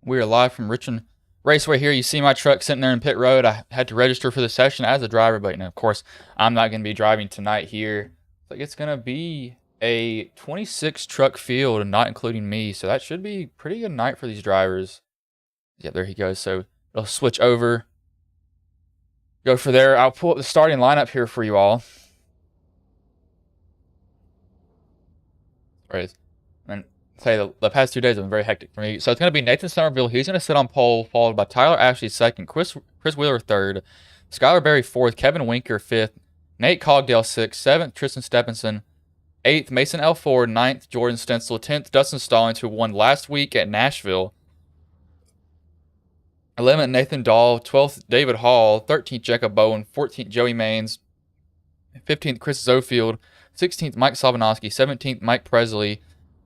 We are live from Richmond Raceway here. You see my truck sitting there in pit road. I had to register for the session as a driver, but of course, I'm not going to be driving tonight here. Like it's going to be a 26 truck field, not including me, so that should be a pretty good night for these drivers. Yeah, there he goes. So it'll switch over. Go for there. I'll pull up the starting lineup here for you all. Right. And say the past 2 days have been very hectic for me. So it's going to be Nathan Somerville. He's going to sit on pole, followed by Tyler Ashley second, Chris Wheeler third, Skylar Berry fourth, Kevin Winker fifth, Nate Cogdale sixth, seventh, Tristan Stephenson, eighth, Mason L. Ford, ninth, Jordan Stencil, 10th, Dustin Stallings, who won last week at Nashville, 11th, Nathan Dahl, 12th, David Hall, 13th, Jacob Bowen, 14th, Joey Maines, 15th, Chris Zofield, 16th, Mike Salvanowski, 17th, Mike Presley,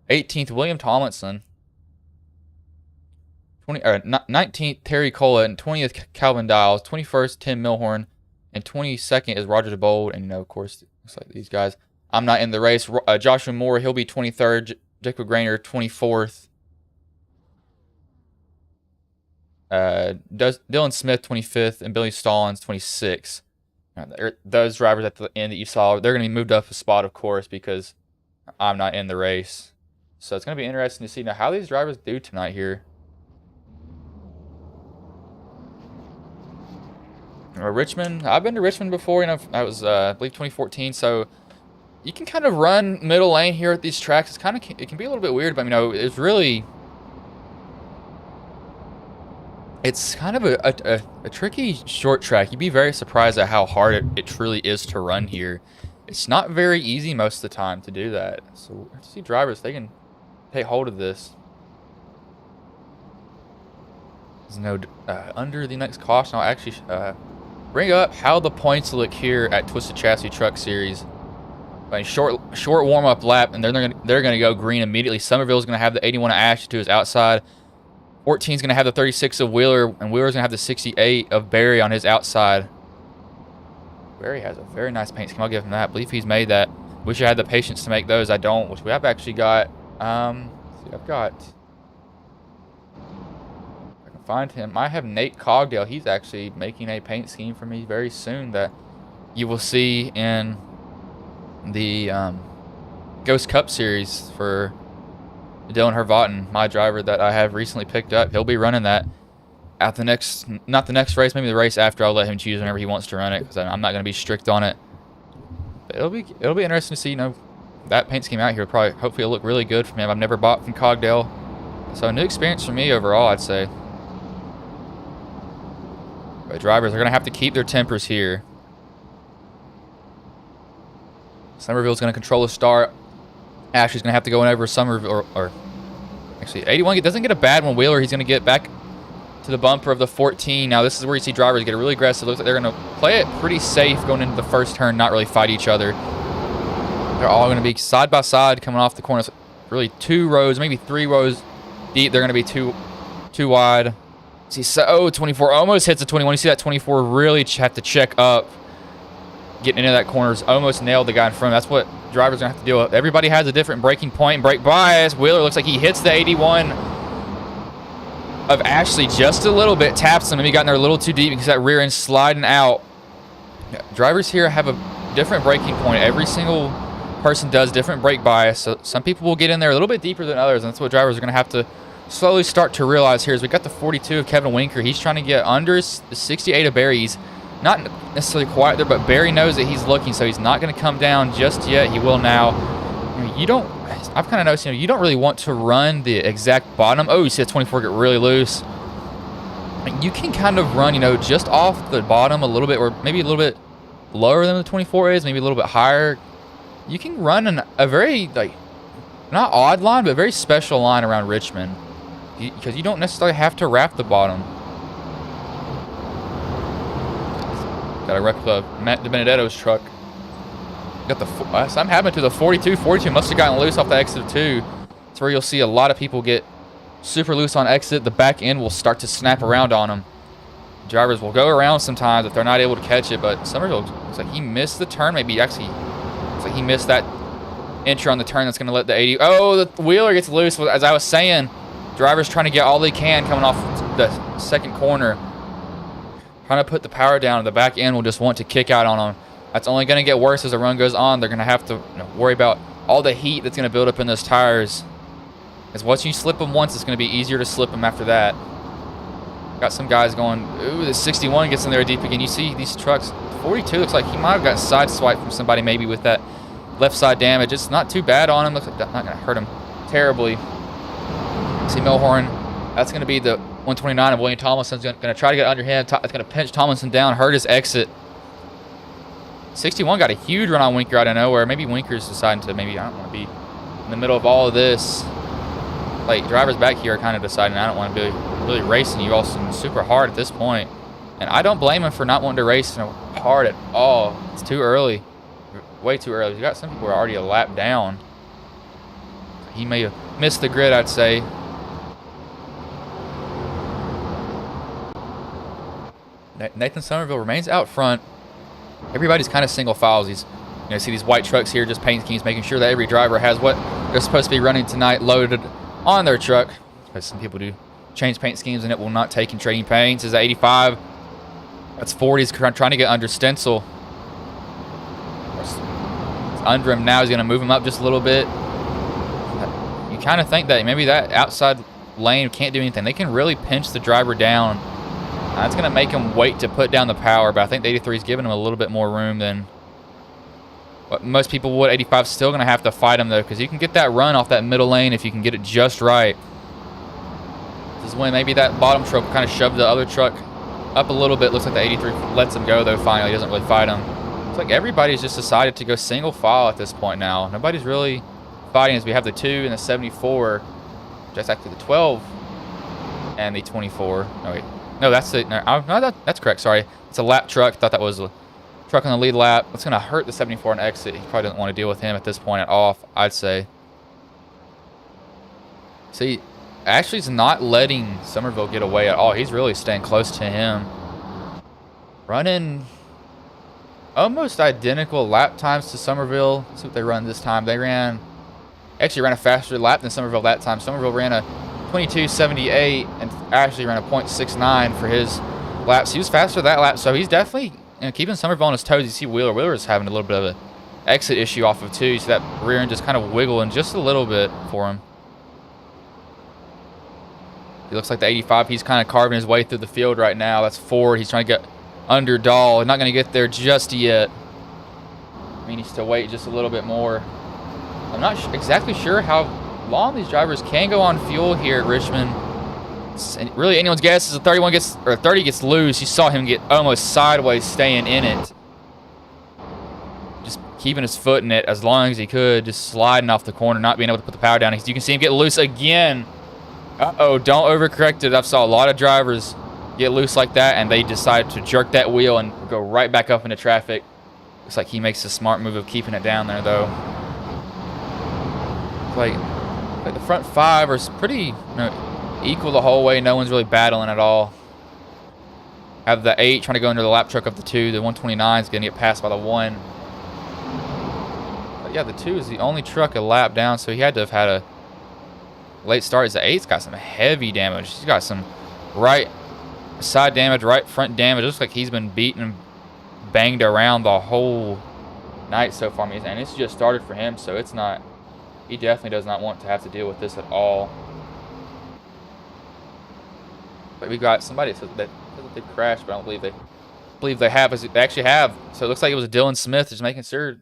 18th, William Tomlinson, 19th, Terry Cola, and 20th, Calvin Dials, 21st, Tim Milhorn, and 22nd is Roger DeBold. And, of course, looks like these guys. I'm not in the race. Joshua Moore, he'll be 23rd. Jacob Grainer, 24th. Dylan Smith, 25th, and Billy Stallings, 26th. Those drivers at the end that you saw, they're going to be moved up a spot, of course, because I'm not in the race. So it's going to be interesting to see now how these drivers do tonight here. Richmond, I've been to Richmond before. I was, I believe, 2014. So you can kind of run middle lane here at these tracks. It can be a little bit weird, but it's really. It's kind of a tricky short track. You'd be very surprised at how hard it truly is to run here. It's not very easy most of the time to do that. So to see drivers, they can take hold of this. There's no under the next caution. I'll actually bring up how the points look here at Twisted Chassis Truck Series. Short warm up lap, and they're gonna go green immediately. Somerville's gonna have the 81 of Ash to his outside. 14 is going to have the 36 of Wheeler, and Wheeler's going to have the 68 of Barry on his outside. Barry has a very nice paint scheme. I'll give him that. I believe he's made that. Wish I had the patience to make those. I don't. Which we have actually got. I've got. If I can find him. I have Nate Cogdale. He's actually making a paint scheme for me very soon that you will see in the Ghost Cup series for Dylan Hervaten, my driver that I have recently picked up. He'll be running that at the next, not the next race, maybe the race after. I'll let him choose whenever he wants to run it because I'm not going to be strict on it. But it'll be interesting to see. That paint scheme out here hopefully it'll look really good for him. I've never bought from Cogdale, so a new experience for me overall, I'd say. But drivers are going to have to keep their tempers here. Somerville's going to control the start. Ashley's going to have to go in over Somerville, or actually 81 doesn't get a bad one. Wheeler, he's going to get back to the bumper of the 14. Now this is where you see drivers get really aggressive. Looks like they're going to play it pretty safe going into the first turn, not really fight each other. They're all going to be side by side coming off the corners. Really 2 rows, maybe 3 rows deep. They're going to be too wide. See, 24 almost hits a 21. You see that 24 really have to check up. Getting into that corner's almost nailed the guy in front. That's what drivers are going to have to deal with. Everybody has a different braking point and brake bias. Wheeler looks like he hits the 81 of Ashley just a little bit. Taps him. Maybe got in there a little too deep because that rear end sliding out. Drivers here have a different braking point. Every single person does different brake bias. So some people will get in there a little bit deeper than others. And that's what drivers are going to have to slowly start to realize here. As we got the 42 of Kevin Winker. He's trying to get under the 68 of Barry. He's not necessarily quiet there, but Barry knows that he's looking, so he's not going to come down just yet. He will now. I've kind of noticed, you don't really want to run the exact bottom. Oh, you see that 24 get really loose. You can kind of run, just off the bottom a little bit, or maybe a little bit lower than the 24 is, maybe a little bit higher. You can run a very, not odd line, but a very special line around Richmond, because you don't necessarily have to wrap the bottom. Got a replica of Matt DiBenedetto's truck. Got I'm having to the 42. 42 must have gotten loose off the exit of 2. That's where you'll see a lot of people get super loose on exit. The back end will start to snap around on them. Drivers will go around sometimes if they're not able to catch it, but Somerville looks like he missed the turn. Maybe actually looks like he missed that entry on the turn that's going to let the 80. Oh, the Wheeler gets loose. As I was saying, Driver's trying to get all they can coming off the second corner. Trying to put the power down. The back end will just want to kick out on them. That's only going to get worse as the run goes on. They're going to have to worry about all the heat that's going to build up in those tires. Because once you slip them once, it's going to be easier to slip them after that. Got some guys going, ooh, the 61 gets in there deep again. You see these trucks. 42 looks like he might have got sideswiped from somebody maybe with that left side damage. It's not too bad on him. Looks like that's not going to hurt him terribly. See Milhorn. That's going to be the 129 of William Tomlinson's going to try to get under him. It's going to pinch Tomlinson down, hurt his exit. 61 got a huge run on Winker out of nowhere. Maybe Winker's deciding to, maybe I don't want to be in the middle of all of this. Like, drivers back here are kind of deciding I don't want to be really racing you all super hard at this point. And I don't blame him for not wanting to race hard at all. It's too early. Way too early. You got some people who are already a lap down. He may have missed the grid, I'd say. Nathan Somerville remains out front. Everybody's kind of single files. These, see these white trucks here, just paint schemes, making sure that every driver has what they're supposed to be running tonight loaded on their truck. Because some people do change paint schemes and it will not take in trading paints. Is at 85. That's 40. He's trying to get under Stencil. It's under him now. He's going to move him up just a little bit. You kind of think that maybe that outside lane can't do anything. They can really pinch the driver down. That's going to make him wait to put down the power, but I think the 83 is giving him a little bit more room than what most people would. 85 is still going to have to fight him, though, because you can get that run off that middle lane if you can get it just right. This is when maybe that bottom truck kind of shoved the other truck up a little bit. Looks like the 83 lets him go, though, finally. He doesn't really fight him. It's like everybody's just decided to go single file at this point now. Nobody's really fighting as we have the 2 and the 74, just actually the 12 and the 24. Oh, wait. No, that's it. No, that's correct. Sorry. It's a lap truck. Thought that was a truck on the lead lap. It's going to hurt the 74 on exit. He probably doesn't want to deal with him at this point at all, I'd say. See, Ashley's not letting Somerville get away at all. He's really staying close to him. Running almost identical lap times to Somerville. Let's see what they run this time. They actually ran a faster lap than Somerville that time. Somerville ran a 22.78 and Ashley ran a 0.69 for his laps. He was faster that lap, so he's definitely keeping Somerville on his toes. You see Wheeler's having a little bit of an exit issue off of 2. You see that rear end just kind of wiggling just a little bit for him. He looks like the 85. He's kind of carving his way through the field right now. That's Ford. He's trying to get under Dahl. He's not going to get there just yet. He needs to wait just a little bit more. I'm not exactly sure how long these drivers can go on fuel here at Richmond. And really, anyone's guess is a 30 gets loose. You saw him get almost sideways, staying in it, just keeping his foot in it as long as he could, just sliding off the corner, not being able to put the power down. You can see him get loose again. Uh-oh, don't overcorrect it. I've saw a lot of drivers get loose like that, and they decide to jerk that wheel and go right back up into traffic. Looks like he makes a smart move of keeping it down there, though. Like the front 5 are pretty equal the whole way. No one's really battling at all. Have the 8 trying to go under the lap truck of the 2. The 129 is going to get passed by the 1. But yeah, the 2 is the only truck a lap down, so he had to have had a late start. The 8's got some heavy damage. He's got some right side damage, right front damage. It looks like he's been beaten and banged around the whole night so far. And it's just started for him, so it's not... He definitely does not want to have to deal with this at all. But we've got somebody that they crashed, but I don't believe they have. They actually have. So it looks like it was Dylan Smith, just making sure.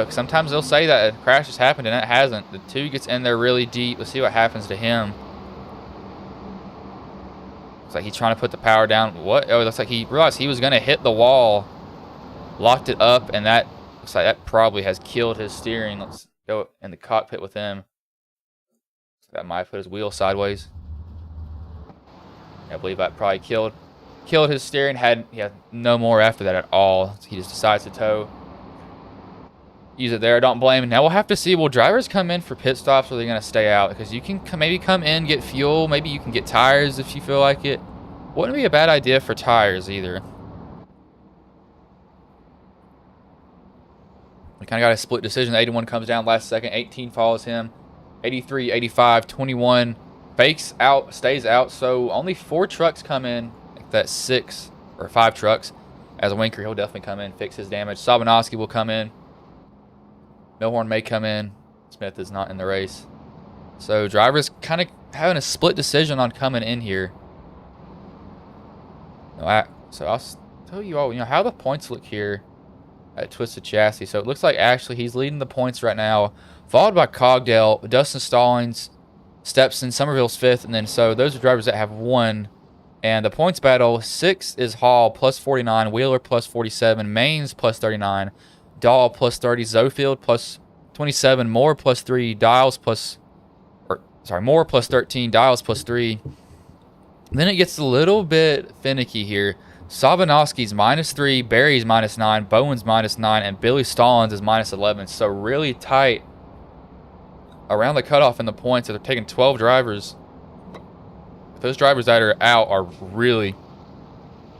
Sometimes they'll say that a crash has happened, and it hasn't. The 2 gets in there really deep. Let's see what happens to him. Looks like he's trying to put the power down. What? Oh, it looks like he realized he was going to hit the wall, locked it up, and that looks like that probably has killed his steering. Let's go in the cockpit with him. That might put his wheel sideways. I believe that probably killed his steering. He had no more after that at all. He just decides to tow. Use it there. Don't blame him. Now we'll have to see. Will drivers come in for pit stops, or are they going to stay out? Because you can maybe come in, get fuel. Maybe you can get tires if you feel like it. Wouldn't be a bad idea for tires either. We kind of got a split decision. 81 comes down last second. 18 follows him. 83, 85, 21 fakes out, stays out. So only 4 trucks come in. Like that 6 or 5 trucks. As a Winker, he'll definitely come in, fix his damage. Sabanowski will come in. Milhorn may come in. Smith is not in the race. So drivers kind of having a split decision on coming in here. So I'll tell you all, how the points look here at Twisted Chassis. So it looks like actually he's leading the points right now, followed by Cogdale, Dustin Stallings, Stepson, Somerville's 5th, and then so those are drivers that have won. And the points battle, 6 is Hall plus 49, Wheeler plus 47, Maines plus 39, Dahl plus 30, Zofield plus 27, Moore plus 3, Moore plus 13, Dials plus 3. Then it gets a little bit finicky here. Sabanowski's -3, Barry's -9, Bowen's -9, and Billy Stallings is -11. So really tight around the cutoff in the points. They're taking 12 drivers. Those drivers that are out are really,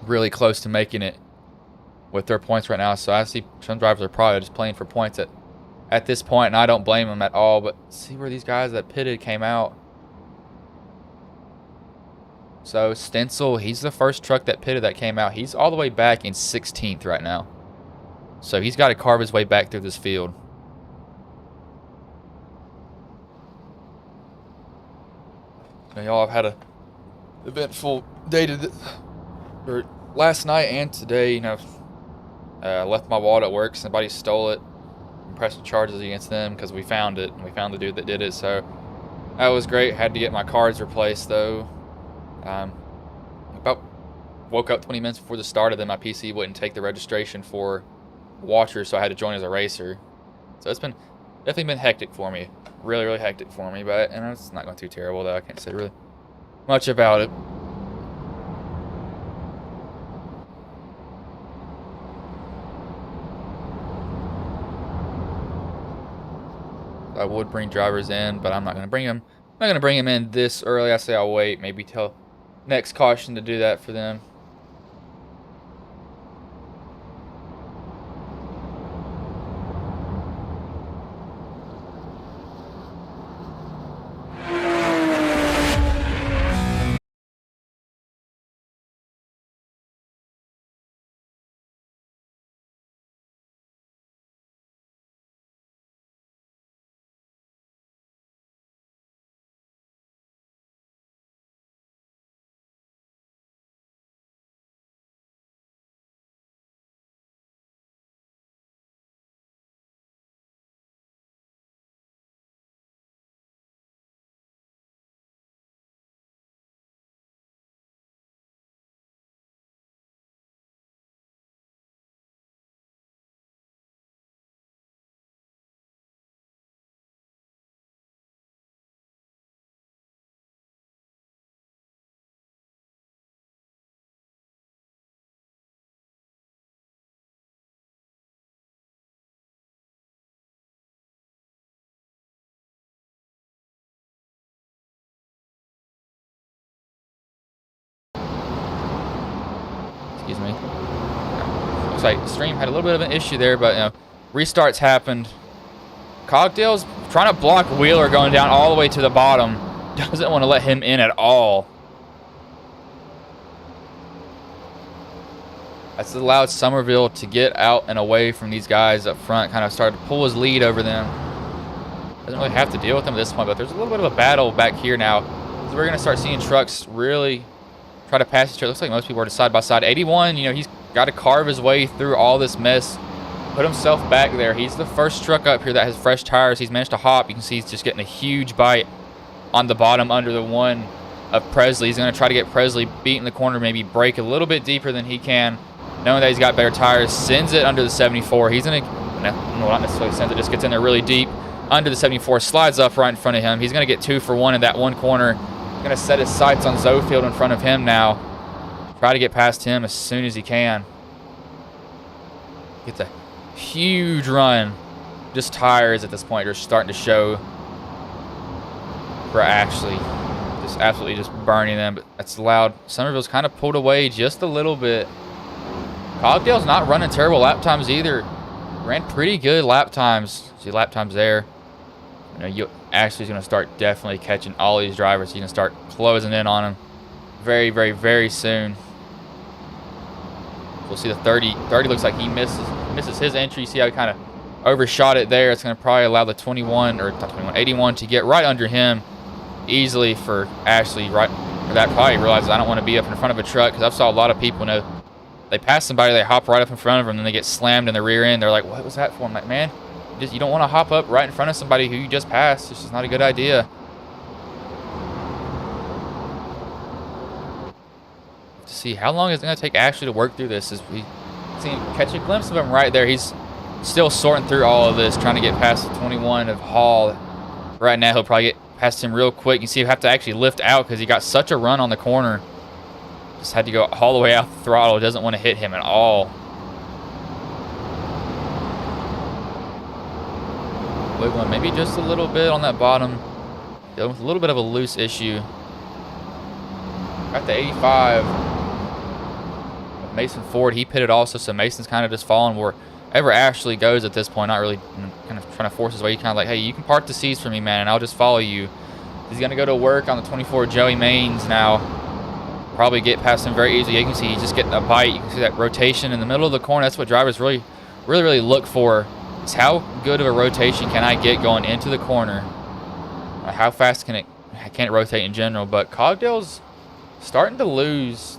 really close to making it with their points right now. So I see some drivers are probably just playing for points at this point, and I don't blame them at all. But see where these guys that pitted came out. So Stencil, he's the first truck that pitted that came out. He's all the way back in 16th right now. So he's got to carve his way back through this field. So y'all have had a eventful day or last night and today. Left my wallet at work. Somebody stole it. Pressed charges against them because we found it. And we found the dude that did it. So that was great. Had to get my cards replaced though. About woke up 20 minutes before the start of them. My PC wouldn't take the registration for watchers, so I had to join as a racer. So it's definitely been hectic for me. Really, really hectic for me. But it's not going too terrible though. I can't say really much about it. I would bring drivers in, but I'm not going to bring them. I'm not going to bring them in this early. I say I'll wait maybe till next caution to do that for them. Excuse me. Looks like stream had a little bit of an issue there, but restarts happened. Cogdale's trying to block Wheeler going down all the way to the bottom. Doesn't want to let him in at all. That's allowed Somerville to get out and away from these guys up front. Kind of started to pull his lead over them. Doesn't really have to deal with them at this point, but there's a little bit of a battle back here now. So we're going to start seeing trucks really try to pass each other. Looks like most people are side by side. 81, he's got to carve his way through all this mess. Put himself back there. He's the first truck up here that has fresh tires. He's managed to hop. You can see he's just getting a huge bite on the bottom under the one of Presley. He's going to try to get Presley beat in the corner, maybe break a little bit deeper than he can. Knowing that he's got better tires, sends it under the 74. He's going to, not necessarily sends it, just gets in there really deep under the 74, slides up right in front of him. He's going to get 2 for 1 in that one corner. He's going to set his sights on Zofield in front of him now. Try to get past him as soon as he can. Gets a huge run. Just tires at this point are starting to show for Ashley. Just absolutely just burning them. But that's loud. Somerville's kind of pulled away just a little bit. Cogdale's not running terrible lap times either. Ran pretty good lap times. See lap times there. Ashley's going to start definitely catching all these drivers. He's going to start closing in on them very, very, very soon. We'll see the 30. 30 looks like he misses his entry. See how he kind of overshot it there. It's going to probably allow the 21 or not 21, 81 to get right under him easily for Ashley. Right, or that probably realizes I don't want to be up in front of a truck, because I've saw a lot of people they pass somebody, they hop right up in front of them, and then they get slammed in the rear end. They're like, "What was that for?" I'm like, man, you don't want to hop up right in front of somebody who you just passed. It's just not a good idea. To see how long it's going to take Ashley to work through this. As we catch a glimpse of him right there. He's still sorting through all of this, trying to get past the 21 of Hall. Right now, he'll probably get past him real quick. You see, he'll have to actually lift out because he got such a run on the corner. Just had to go all the way out the throttle. Doesn't want to hit him at all. Wiggling maybe just a little bit on that bottom. Dealing with a little bit of a loose issue. Got the 85. Mason Ford, he pitted also, so Mason's kind of just falling wherever Ashley goes at this point. Not really kind of trying to force his way. He's kind of like, hey, you can park the seats for me, man, and I'll just follow you. He's going to go to work on the 24 Joey Maines now. Probably get past him very easily. You can see he's just getting a bite. You can see that rotation in the middle of the corner. That's what drivers really look for. Is how good of a rotation can I get going into the corner? How fast can it rotate in general? But Cogdale's starting to lose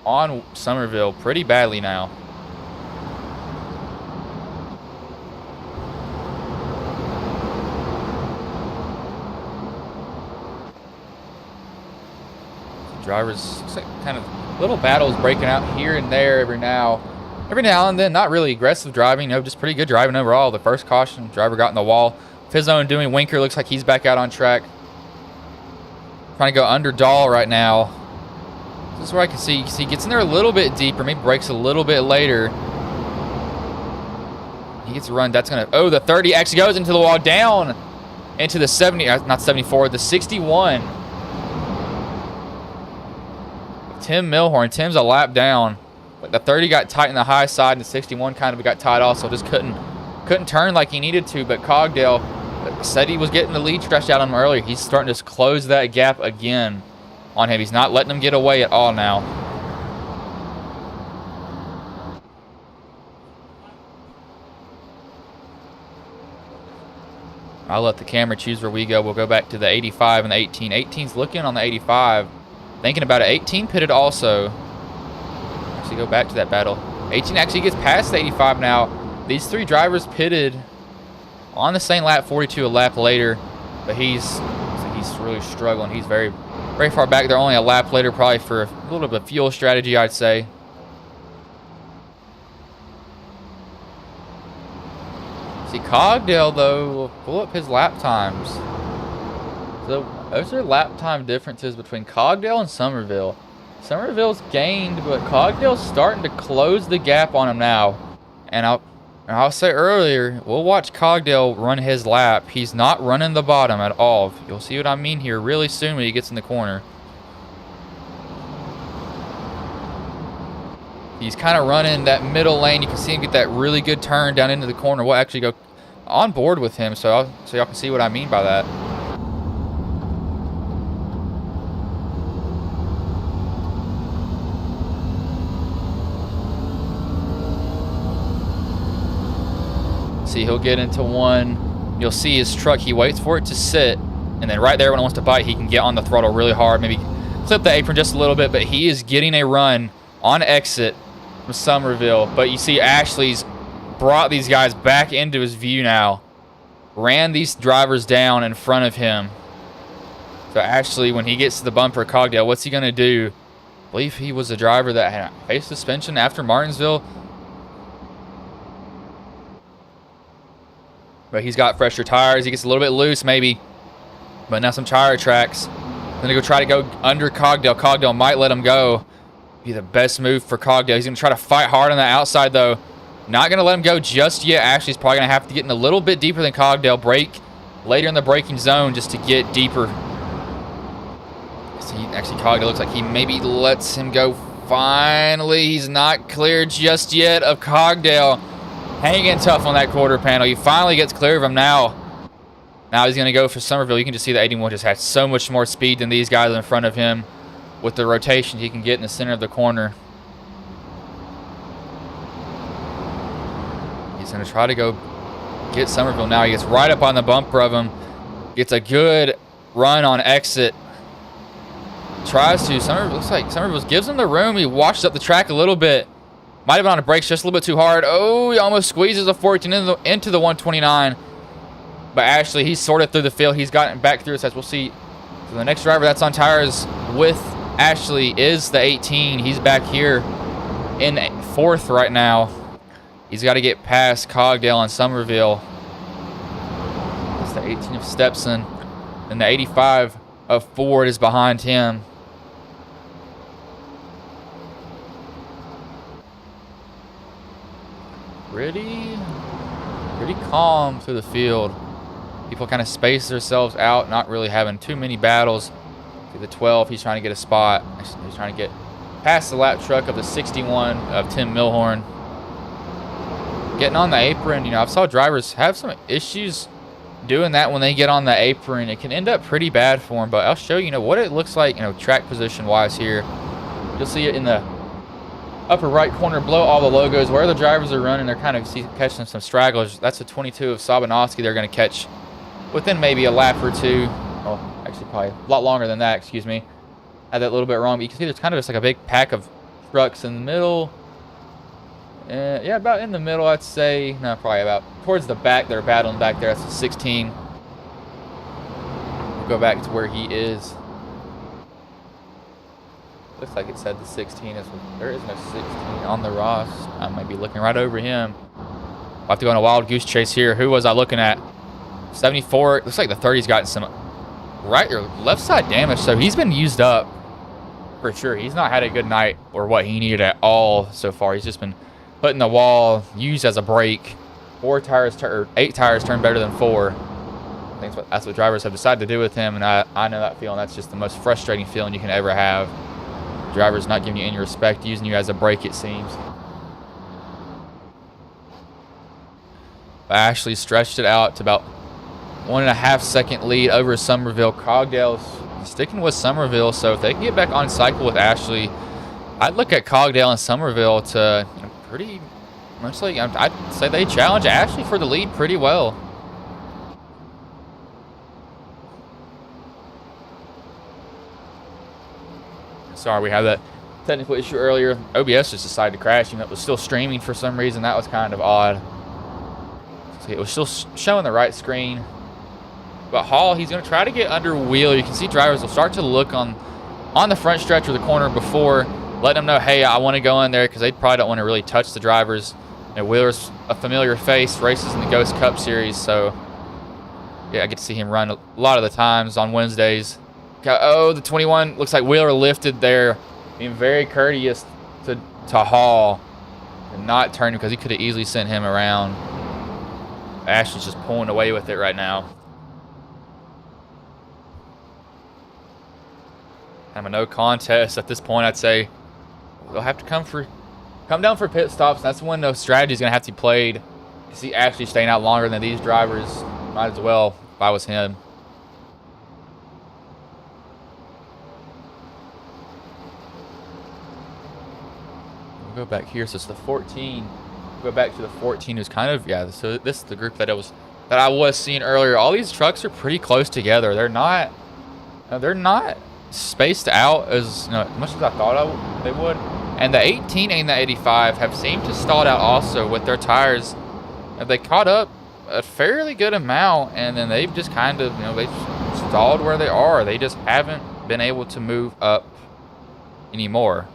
on Somerville pretty badly now. Drivers, kind of little battles breaking out here and there every now and then. Not really aggressive driving, just pretty good driving overall. The first caution, driver got in the wall. Fizzo and doing Winker looks like he's back out on track. Trying to go under Dahl right now. This is where I can see he gets in there a little bit deeper, maybe breaks a little bit later. He gets a run. That's gonna, the 30 actually goes into the wall, down into the 70, not 74, the 61. Tim Milhorn. Tim's a lap down, but the 30 got tight in the high side, and the 61 kind of got tight also. Just couldn't turn like he needed to. But Cogdale said he was getting the lead stretched out on him earlier. He's starting to close that gap again on him. He's not letting him get away at all now. I'll let the camera choose where we go. We'll go back to the 85 and the 18. 18's looking on the 85. Thinking about it. 18 pitted also. Actually, go back to that battle. 18 actually gets past the 85 now. These three drivers pitted on the same lap, 42 a lap later. But he's really struggling. He's very, very far back. They're only a lap later, probably for a little bit of a fuel strategy, I'd say. See, Cogdale, though, will pull up his lap times. So those are lap time differences between Cogdale and Somerville. Somerville's gained, but Cogdale's starting to close the gap on him now. And I'll say earlier, we'll watch Cogdale run his lap. He's not running the bottom at all. You'll see what I mean here really soon when he gets in the corner. He's kind of running that middle lane. You can see him get that really good turn down into the corner. We'll actually go on board with him so y'all can see what I mean by that. See, he'll get into one. You'll see his truck. He waits for it to sit, and then right there when it wants to bite, he can get on the throttle really hard, maybe clip the apron just a little bit, but he is getting a run on exit from Somerville. But you see Ashley's brought these guys back into his view now. Ran these drivers down in front of him. So Ashley, when he gets to the bumper, Cogdale, what's he going to do? I believe he was a driver that had faced suspension after Martinsville. But he's got fresher tires. He gets a little bit loose maybe. But now some tire tracks. Going to go try to go under Cogdale. Cogdale might let him go. Be the best move for Cogdale. He's going to try to fight hard on the outside though. Not going to let him go just yet. Ashley's probably going to have to get in a little bit deeper than Cogdale. Brake later in the braking zone just to get deeper. See, actually Cogdale looks like he maybe lets him go finally. He's not clear just yet of Cogdale. Hanging tough on that quarter panel. He finally gets clear of him now. Now he's going to go for Somerville. You can just see the 81 just has so much more speed than these guys in front of him with the rotation he can get in the center of the corner. He's going to try to go get Somerville now. He gets right up on the bumper of him. Gets a good run on exit. Tries to. Somerville looks like Somerville gives him the room. He washes up the track a little bit. Might have been on the brakes just a little bit too hard. Oh, he almost squeezes a 14 into the 129. But Ashley, he's sorted through the field. He's gotten back through. As we'll see. So the next driver that's on tires with Ashley is the 18. He's back here in 4th right now. He's got to get past Cogdale and Somerville. That's the 18 of Stepson. And the 85 of Ford is behind him. Pretty calm through the field. People kind of space themselves out, not really having too many battles. The 12, he's trying to get a spot. He's trying to get past the lap truck of the 61 of Tim Milhorn. Getting on the apron, you know, I've saw drivers have some issues doing that when they get on the apron. It can end up pretty bad for them, but I'll show you, you know, what it looks like, you know, track position wise here. You'll see it in the upper right corner below all the logos where the drivers are running. They're kind of catching some stragglers. That's the 22 of Sabanowski they're going to catch within maybe a lap or two. Oh, actually probably a lot longer than that, excuse me. I had that a little bit wrong, but you can see there's kind of just like a big pack of trucks in the middle. Yeah, about in the middle, I'd say. No, probably about towards the back. They're battling back there. That's the 16. We'll go back to where he is. Looks like it said the 16 is. There is no 16 on the Ross. I might be looking right over him. I'll have to go on a wild goose chase here. Who was I looking at? 74. Looks like the 30's gotten some right or left side damage, so he's been used up for sure. He's not had a good night or what he needed at all so far. He's just been put in the wall, used as a brake. 8 tires turn better than 4. I think that's what drivers have decided to do with him, and I know that feeling. That's just the most frustrating feeling you can ever have. Drivers not giving you any respect, using you as a brake, it seems. But Ashley stretched it out to about 1.5 second lead over Somerville. Cogdale's sticking with Somerville, so if they can get back on cycle with Ashley, I'd look at Cogdale and Somerville to, you know, pretty much like, I'd say they challenge Ashley for the lead pretty well. Sorry, we had that technical issue earlier. OBS just decided to crash, and it was still streaming for some reason. That was kind of odd. See, it was still showing the right screen. But Hall, he's going to try to get under wheel. You can see drivers will start to look on the front stretch of the corner before letting them know, hey, I want to go in there, because they probably don't want to really touch the drivers. You know, Wheeler's a familiar face, races in the Ghost Cup Series, so yeah, I get to see him run a lot of the times on Wednesdays. Oh, the 21 looks like Wheeler lifted there, being very courteous to Hall and not turning, because he could have easily sent him around. Ashley's just pulling away with it right now. I'm a no contest at this point. I'd say they'll have to come down for pit stops. That's when the strategy is going to have to be played. You see Ashley staying out longer than these drivers. Might as well if I was him. We'll go back here. So it's the 14. We'll go back to the 14, who's kind of, yeah, so this is the group that I was seeing earlier. All these trucks are pretty close together. They're not spaced out as much as I thought they would. And the 18 and the 85 have seemed to stalled out also with their tires. They caught up a fairly good amount, and then they've just kind of, they've stalled where they are. They just haven't been able to move up anymore.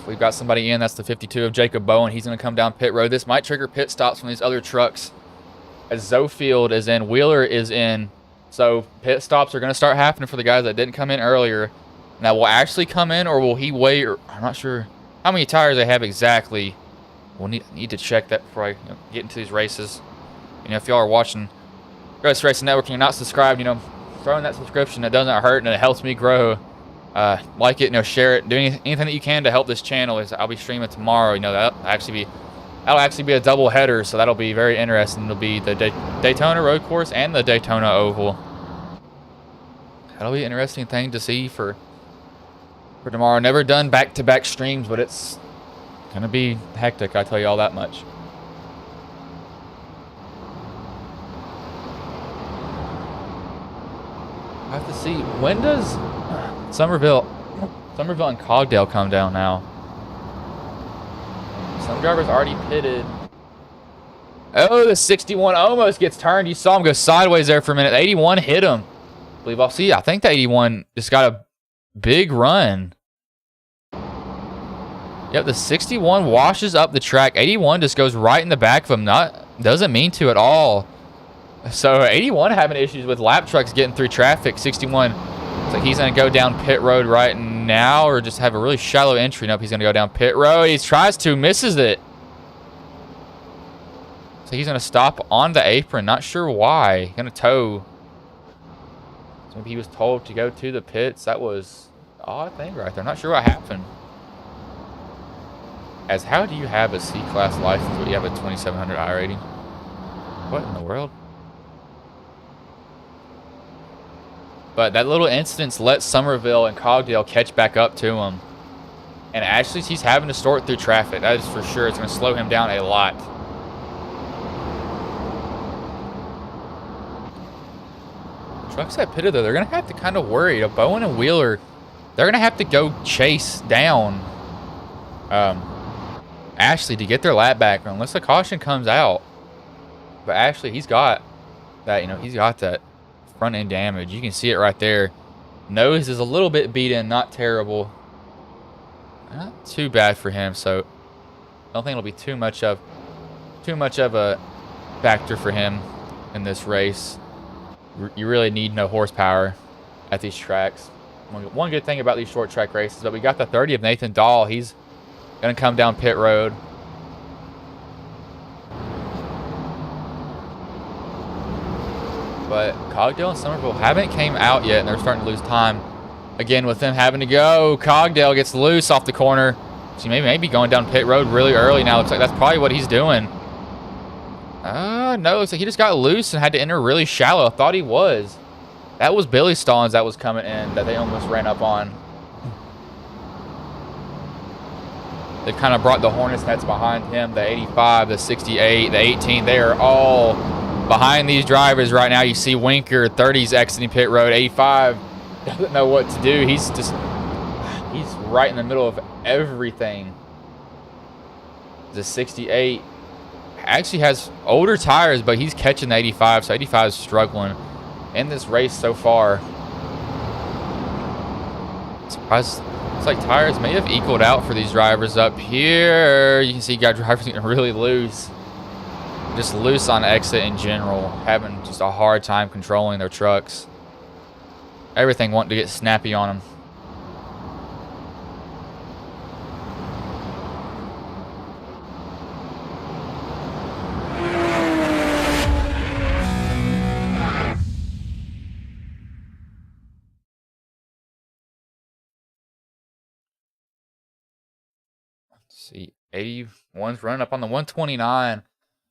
We've got somebody in. That's the 52 of Jacob Bowen. He's going to come down pit road. This might trigger pit stops from these other trucks. As Zofield is in, Wheeler is in. So pit stops are going to start happening for the guys that didn't come in earlier. Now, will Ashley come in, or will he wait? Or I'm not sure how many tires they have exactly. We'll need to check that before I get into these races. If y'all are watching Ghost Racing Network and you're not subscribed, throw in that subscription. It doesn't hurt, and it helps me grow. Like it, share it, do anything that you can to help this channel. I'll be streaming tomorrow. That'll actually be That'll actually be a double header, so that'll be very interesting. It'll be the Daytona Road Course and the Daytona Oval. That'll be an interesting thing to see for tomorrow. Never done back-to-back streams, but it's gonna be hectic, I tell you all that much. I have to see, when does Somerville and Cogdale come down now? Some drivers already pitted. Oh, the 61 almost gets turned. You saw him go sideways there for a minute. The 81 hit him. I believe I'll see. I think the 81 just got a big run. Yep, the 61 washes up the track. 81 just goes right in the back of him. Doesn't mean to at all. So 81 having issues with lap trucks getting through traffic. 61, it's like he's going to go down pit road right now, or just have a really shallow entry. Nope, he's going to go down pit road. He tries to, misses it. So he's going to stop on the apron. Not sure why. Going to tow. So maybe he was told to go to the pits. That was an odd thing right there. Not sure what happened. As how do you have a C-Class license but you have a 2700 I rating? What in the world? But that little incident let Somerville and Cogdale catch back up to him. And actually, he's having to sort through traffic. That is for sure. It's going to slow him down a lot. The trucks that pitted, though, they're going to have to kind of worry. Bowen and Wheeler, they're going to have to go chase down Ashley to get their lap back unless a caution comes out. But Ashley, he's got that, he's got that front end damage. You can see it right there. Nose is a little bit beat in, not terrible. Not too bad for him, so I don't think it'll be too much of a factor for him in this race. You really need no horsepower at these tracks. One good thing about these short track races is that we got the 30 of Nathan Dahl. He's gonna come down pit road. But Cogdale and Somerville haven't came out yet, and they're starting to lose time. Again, with them having to go, Cogdale gets loose off the corner. So he may be going down pit road really early now. Looks like that's probably what he's doing. No, looks like he just got loose and had to enter really shallow. I thought he was. That was Billy Stallings that was coming in that they almost ran up on. They kind of brought the Hornets nets behind him. The 85, the 68, the 18. They are all behind these drivers right now. You see Winker, 30's exiting pit road. 85 doesn't know what to do. He's right in the middle of everything. The 68 actually has older tires, but he's catching the 85, so 85 is struggling in this race so far. Surprised. It's like tires may have equaled out for these drivers up here. You can see drivers getting really loose. Just loose on exit in general. Having just a hard time controlling their trucks. Everything wanting to get snappy on them. See, 81's running up on the 129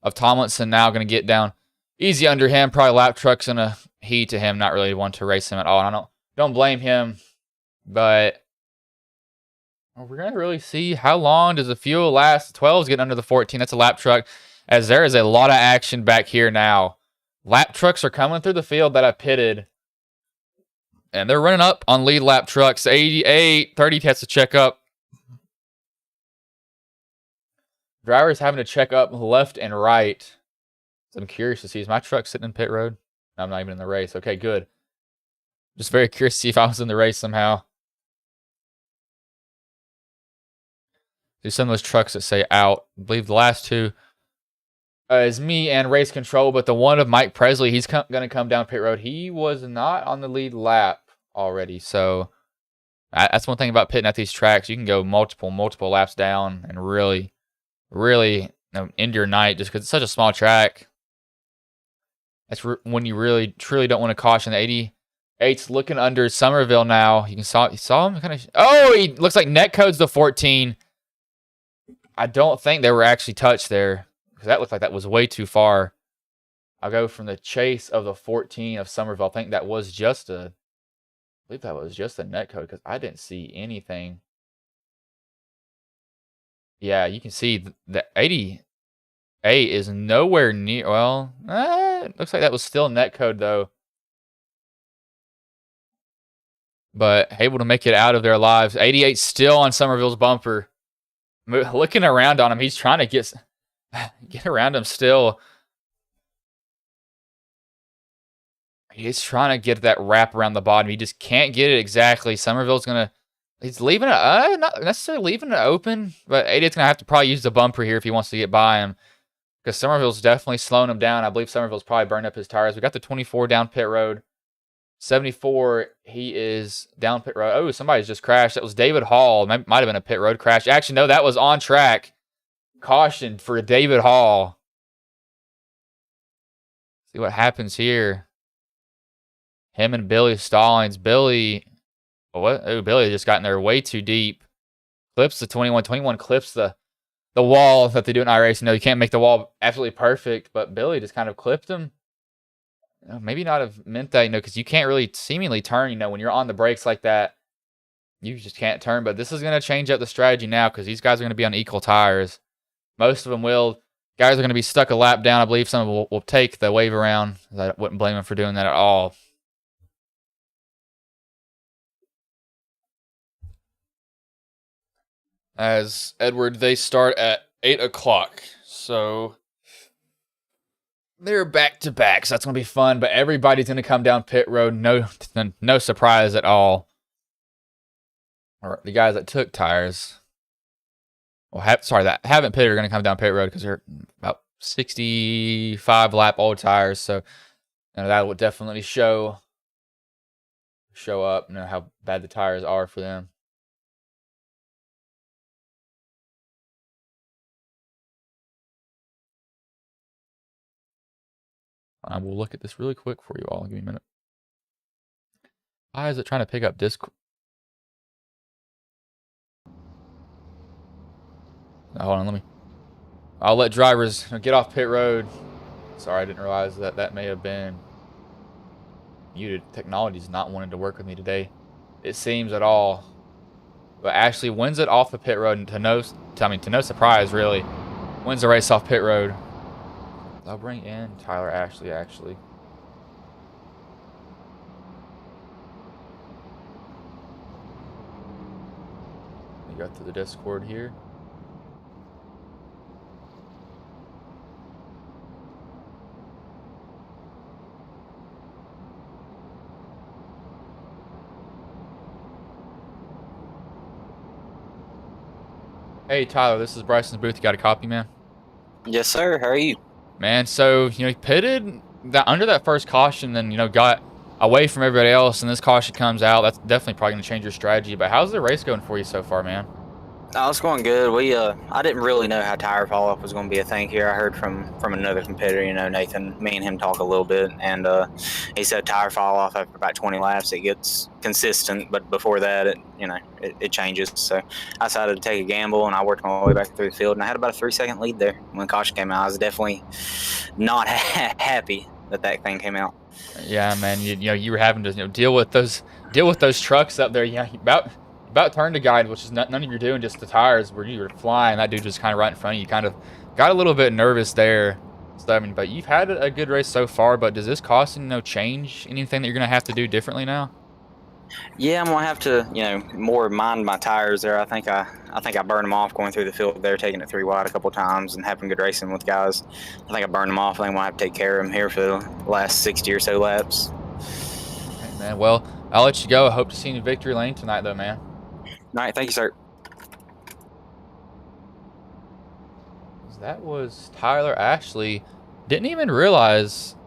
of Tomlinson now. Going to get down easy under him. Probably lap truck's going to heed to him. Not really want to race him at all. And I don't blame him. But we're going to really see how long does the fuel last. 12's getting under the 14. That's a lap truck. As there is a lot of action back here now. Lap trucks are coming through the field that I pitted. And they're running up on lead lap trucks. 88, 30 has to check up. Drivers having to check up left and right. So I'm curious to see, is my truck sitting in pit road? No, I'm not even in the race. Okay, good. Just very curious to see if I was in the race somehow. There's some of those trucks that say out. I believe the last two is me and race control, but the one of Mike Presley, he's going to come down pit road. He was not on the lead lap already, so that's one thing about pitting at these tracks. You can go multiple laps down and really end your night just because it's such a small track. That's when you really, truly don't want to caution. The 88's looking under Somerville now. You saw him kind of... Oh, he looks like net codes the 14. I don't think they were actually touched there, because that looked like that was way too far. I'll go from the chase of the 14 of Somerville. I think that was just I believe that was just a net code, because I didn't see anything. Yeah, you can see the 88 is nowhere near. Well, looks like that was still net code though. But able to make it out of their lives. 88 still on Somerville's bumper. Looking around on him, he's trying to get around him still. He's trying to get that wrap around the bottom. He just can't get it exactly. Somerville's he's leaving it, not necessarily leaving it open, but 88's going to have to probably use the bumper here if he wants to get by him, because Somerville's definitely slowing him down. I believe Somerville's probably burned up his tires. We got the 24 down pit road. 74, he is down pit road. Oh, somebody's just crashed. That was David Hall. Might have been a pit road crash. Actually, no, that was on track. Caution for David Hall. See what happens here. Him and Billy Stallings. Billy, what? Oh, Billy just got in there way too deep. Clips the 21. 21 clips the wall that they do in iRacing. No, you can't make the wall absolutely perfect, but Billy just kind of clipped him. Maybe not have meant that, because you can't really seemingly turn, when you're on the brakes like that. You just can't turn, but this is going to change up the strategy now, because these guys are going to be on equal tires. Most of them will. Guys are going to be stuck a lap down. I believe some of them will take the wave around. I wouldn't blame them for doing that at all. As Edward, they start at 8 o'clock, so they're back to back, so that's going to be fun, but everybody's going to come down pit road. No surprise at all. Or the guys that took tires, that haven't pitted are going to come down pit road, because they're about 65 lap old tires, so that will definitely show up, how bad the tires are for them. I will look at this really quick for you all. Give me a minute. Why is it trying to pick up Discord? Hold on, I'll let drivers get off pit road. Sorry, I didn't realize that may have been muted. Technology's not wanting to work with me today, it seems, at all. But Ashley wins it off the pit road, and to no surprise, really, wins the race off pit road. I'll bring in Tyler Ashley, actually. We go through the Discord here. Hey, Tyler, this is Bryson's booth. You got a copy, man? Yes, sir. How are you? Man, so, he pitted under that first caution, then, got away from everybody else, and this caution comes out. That's definitely probably going to change your strategy. But how's the race going for you so far, man? Oh, it's going good. I didn't really know how tire fall off was going to be a thing here. I heard from another competitor, Nathan, me and him talk a little bit, and he said tire fall off after about 20 laps. It gets consistent, but before that, it changes. So I decided to take a gamble, and I worked my way back through the field, and I had about a 3-second lead there when caution came out. I was definitely not happy that thing came out. Yeah, man. You were having to deal with those trucks up there. Yeah, about turned to guide, which is none of your doing, just the tires where you were flying. That dude just kind of right in front of you. Kind of got a little bit nervous there. So, but you've had a good race so far. But does this caution change anything that you're gonna have to do differently now? Yeah, I'm gonna have to, more mind my tires there. I think I burned them off going through the field there, taking it 3 wide a couple times and having good racing with guys. I think I burned them off. I think I'm gonna have to take care of them here for the last 60 or so laps. Okay, man. Well, I'll let you go. I hope to see you in victory lane tonight, though, man. All right, thank you, sir. That was Tyler Ashley. Didn't even realize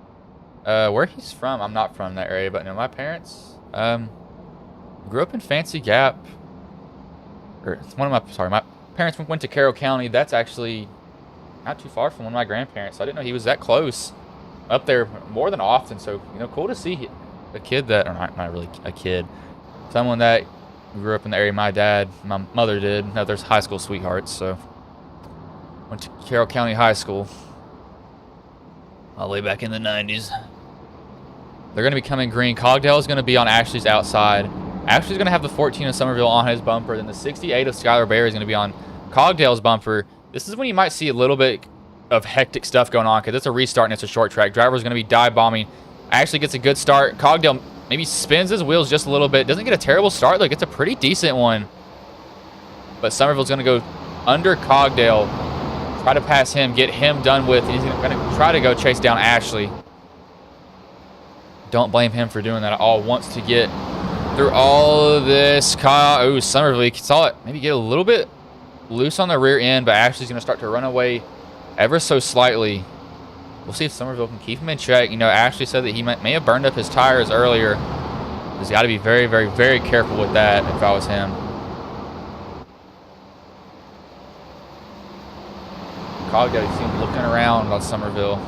where he's from. I'm not from that area, but my parents grew up in Fancy Gap. My parents went to Carroll County. That's actually not too far from one of my grandparents. I didn't know he was that close up there more than often. So, cool to see a kid that, or not really a kid, someone that grew up in the area my mother did. No, there's high school sweethearts, so Went to Carroll County High School. All the way back in the 90s. They're going to be coming green. Cogdale is going to be on Ashley's outside. Ashley's going to have the 14 of Somerville on his bumper. Then the 68 of Skylar Berry is going to be on Cogdale's bumper. This is when you might see a little bit of hectic stuff going on because it's a restart and it's a short track. Driver's going to be dive bombing. Ashley gets a good start. Cogdale maybe spins his wheels just a little bit. Doesn't get a terrible start. Like, it's a pretty decent one. But Somerville's going to go under Cogdale. Try to pass him, get him done with. He's going to try to go chase down Ashley. Don't blame him for doing that at all. Wants to get through all of this. Oh, Somerville saw it maybe get a little bit loose on the rear end, but Ashley's going to start to run away ever so slightly. We'll see if Somerville can keep him in check. You know, Ashley said that he may have burned up his tires earlier. He's got to be very, very, very careful with that if I was him. Cogdale, you see him looking around on Somerville.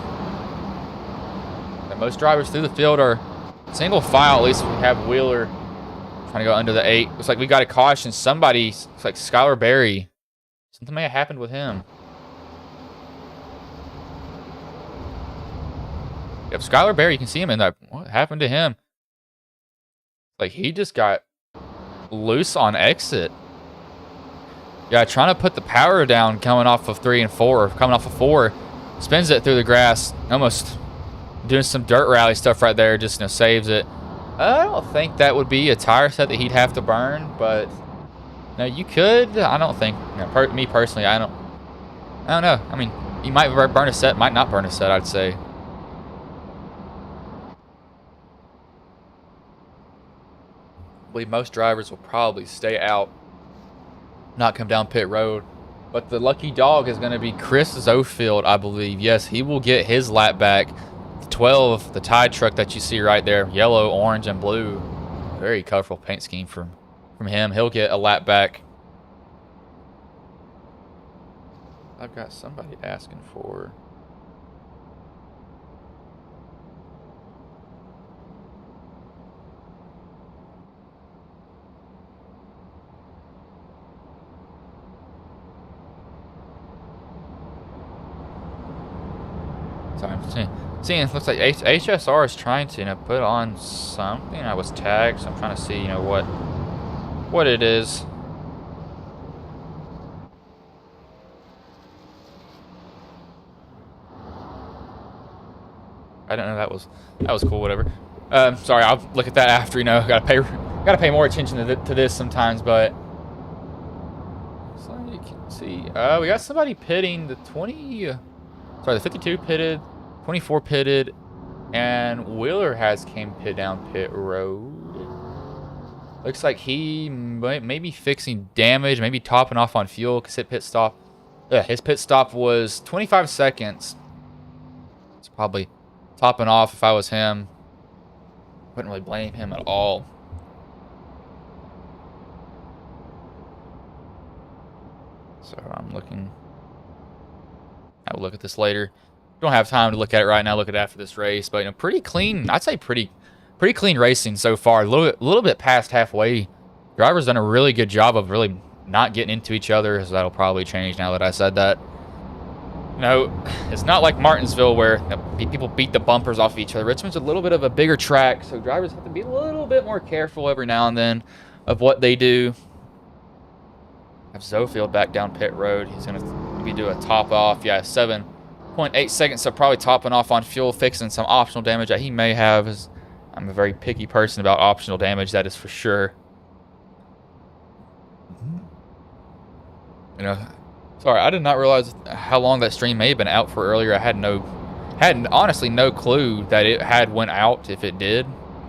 And most drivers through the field are single file, at least if we have Wheeler trying to go under the 8. Looks like we got a caution. Somebody, looks like Skylar Berry. Something may have happened with him. Yep, Skylar Berry, you can see him in that. What happened to him? Like, he just got loose on exit. Yeah, trying to put the power down coming off of 3 and 4, or coming off of 4. Spins it through the grass. Almost doing some dirt rally stuff right there. Just, you know, saves it. I don't think that would be a tire set that he'd have to burn, but no, you could. I don't think. You know, me personally, I don't know. I mean, he might burn a set, might not burn a set, I'd say. I believe most drivers will probably stay out, not come down pit road. But the lucky dog is going to be Chris Zofield, I believe. Yes, he will get his lap back. 12, the Tide truck that you see right there, yellow, orange, and blue. Very colorful paint scheme from him. He'll get a lap back. I've got somebody asking for... Sorry, I'm seeing it looks like HSR is trying to, you know, put on something. I was tagged, so I'm trying to see, you know, what it is. I don't know. That was cool. Whatever. Sorry, I'll look at that after. You know, gotta pay more attention to this sometimes. But so you can see, we got somebody pitting the 20. Sorry, the 52 pitted, 24 pitted, and Wheeler has came pit down pit road. Looks like he may be fixing damage, maybe topping off on fuel because his pit stop was 25 seconds. It's probably topping off if I was him. Wouldn't really blame him at all. So I'm looking. I will look at this later. Don't have time to look at it right now. Look at it after this race, but you know, pretty clean. I'd say pretty clean racing so far. A little bit past halfway. Driver's done a really good job of really not getting into each other. So that'll probably change now that I said that. You know, it's not like Martinsville where you know, people beat the bumpers off of each other. Richmond's a little bit of a bigger track, so drivers have to be a little bit more careful every now and then of what they do. Have Zofield back down pit road. He's gonna maybe do a top off. Yeah, 7.8 seconds. So probably topping off on fuel, fixing some optional damage that he may have. I'm a very picky person about optional damage. That is for sure. You know, sorry, I did not realize how long that stream may have been out for earlier. I had honestly no clue that it had went out if it did.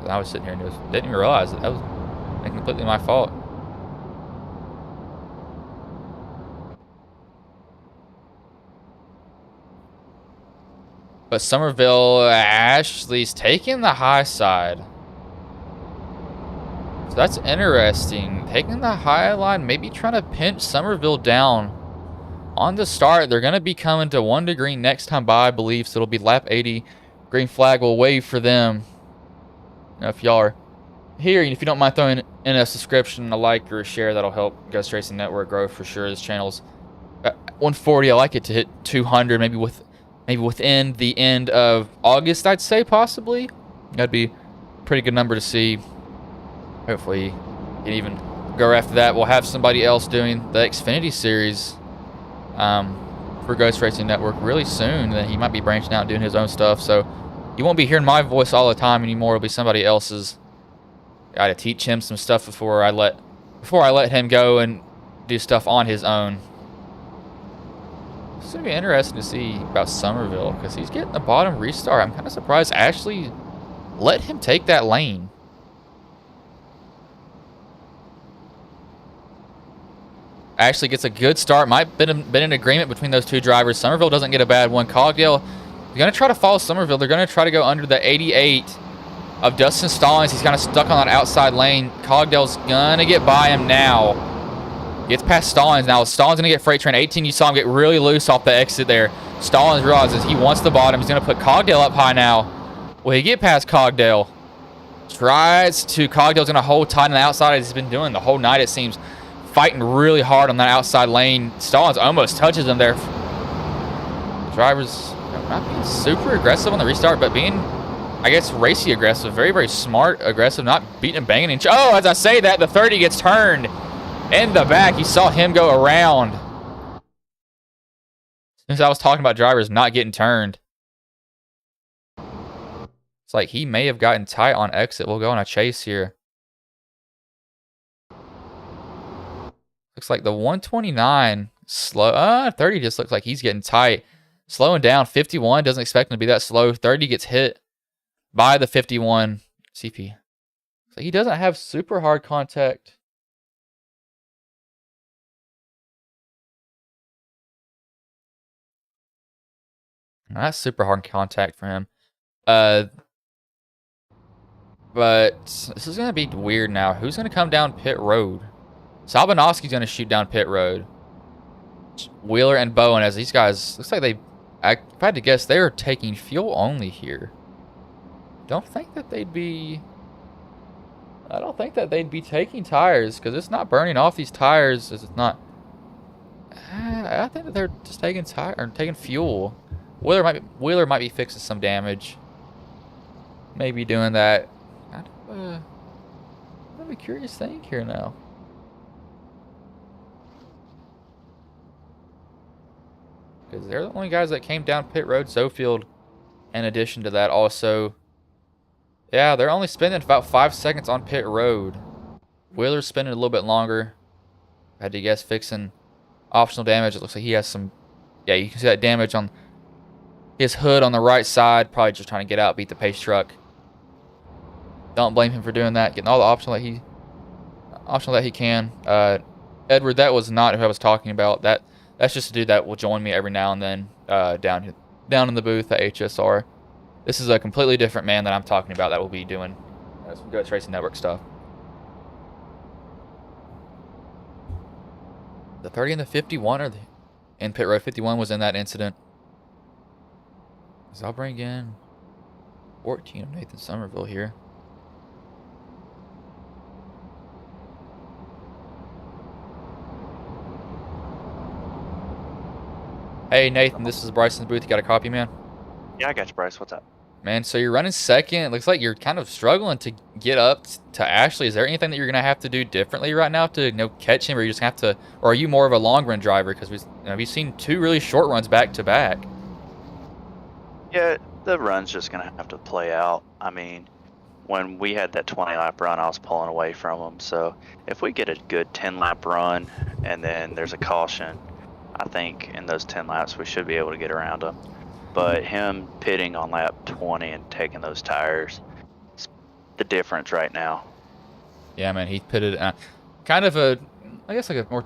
I was sitting here and didn't even realize that was completely my fault. But Somerville, Ashley's taking the high side. So that's interesting. Taking the high line, maybe trying to pinch Somerville down. On the start, they're going to be coming to 1 to green next time by, I believe. So it'll be lap 80. Green flag will wave for them. Now, if y'all are here, and if you don't mind throwing in a subscription, a like, or a share, that'll help Ghost Racing Network grow for sure. This channel's 140. I like it to hit 200, maybe within the end of August, I'd say, possibly. That'd be a pretty good number to see. Hopefully, can even go after that. We'll have somebody else doing the Xfinity Series for Ghost Racing Network really soon. Then he might be branching out and doing his own stuff. So you won't be hearing my voice all the time anymore. It'll be somebody else's. Got to teach him some stuff before I let him go and do stuff on his own. It's gonna be interesting to see about Somerville because he's getting the bottom restart. I'm kind of surprised Ashley let him take that lane. Ashley gets a good start. Might have been an agreement between those two drivers. Somerville doesn't get a bad one. Cogdale, they're going to try to follow Somerville. They're going to try to go under the 88 of Dustin Stallings. He's kind of stuck on that outside lane. Cogdale's going to get by him now. Gets past Stallings. Now Stallings going to get Freight Train 18. You saw him get really loose off the exit there. Stallings realizes he wants the bottom. He's going to put Cogdale up high now. Will he get past Cogdale? Tries to. Cogdale's going to hold tight on the outside as he's been doing the whole night, it seems. Fighting really hard on that outside lane. Stallings almost touches him there. Drivers not being super aggressive on the restart, but being, I guess, racy aggressive. Very, very smart aggressive, not beating and banging. And oh, as I say that, the 30 gets turned in the back. You saw him go around. Since I was talking about drivers not getting turned. It's like he may have gotten tight on exit. We'll go on a chase here. Looks like the 129 slow. 30 just looks like he's getting tight. Slowing down. 51 doesn't expect him to be that slow. 30 gets hit by the 51 CP. So he doesn't have super hard contact. Not super hard contact for him. But this is going to be weird now. Who's going to come down pit road? Sabanowski's going to shoot down pit road. Wheeler and Bowen, as these guys, looks like if I had to guess, they're taking fuel only here. I don't think that they'd be taking tires because it's not burning off these tires. It's not. I think that they're just taking fuel. Wheeler might be fixing some damage. Maybe doing that. Kind of a curious thing here now. Because they're the only guys that came down pit road. Zofield, in addition to that, also. Yeah, they're only spending about 5 seconds on pit road. Wheeler's spending a little bit longer. I had to guess fixing optional damage. It looks like he has some. Yeah, you can see that damage on his hood on the right side. Probably just trying to get out, beat the pace truck. Don't blame him for doing that. Getting all the optional that he can. Edward, that was not who I was talking about. That's just a dude that will join me every now and then down in the booth at HSR. This is a completely different man that I'm talking about that will be doing some Ghost Racing Network stuff. The 30 and the 51 are in pit road. 51 was in that incident. So I'll bring in 14 of Nathan Somerville here. Hey, Nathan, this is Bryce in the booth. You got a copy, man? Yeah, I got you, Bryce. What's up? Man, so you're running second. It looks like you're kind of struggling to get up to Ashley. Is there anything that you're going to have to do differently right now to catch him? Or you just have to, or are you more of a long run driver? Because we've seen two really short runs back to back. Yeah, the run's just going to have to play out. I mean, when we had that 20-lap run, I was pulling away from him. So if we get a good 10-lap run and then there's a caution, I think in those 10 laps we should be able to get around him. But him pitting on lap 20 and taking those tires, it's the difference right now. Yeah, man, he pitted kind of I guess like a more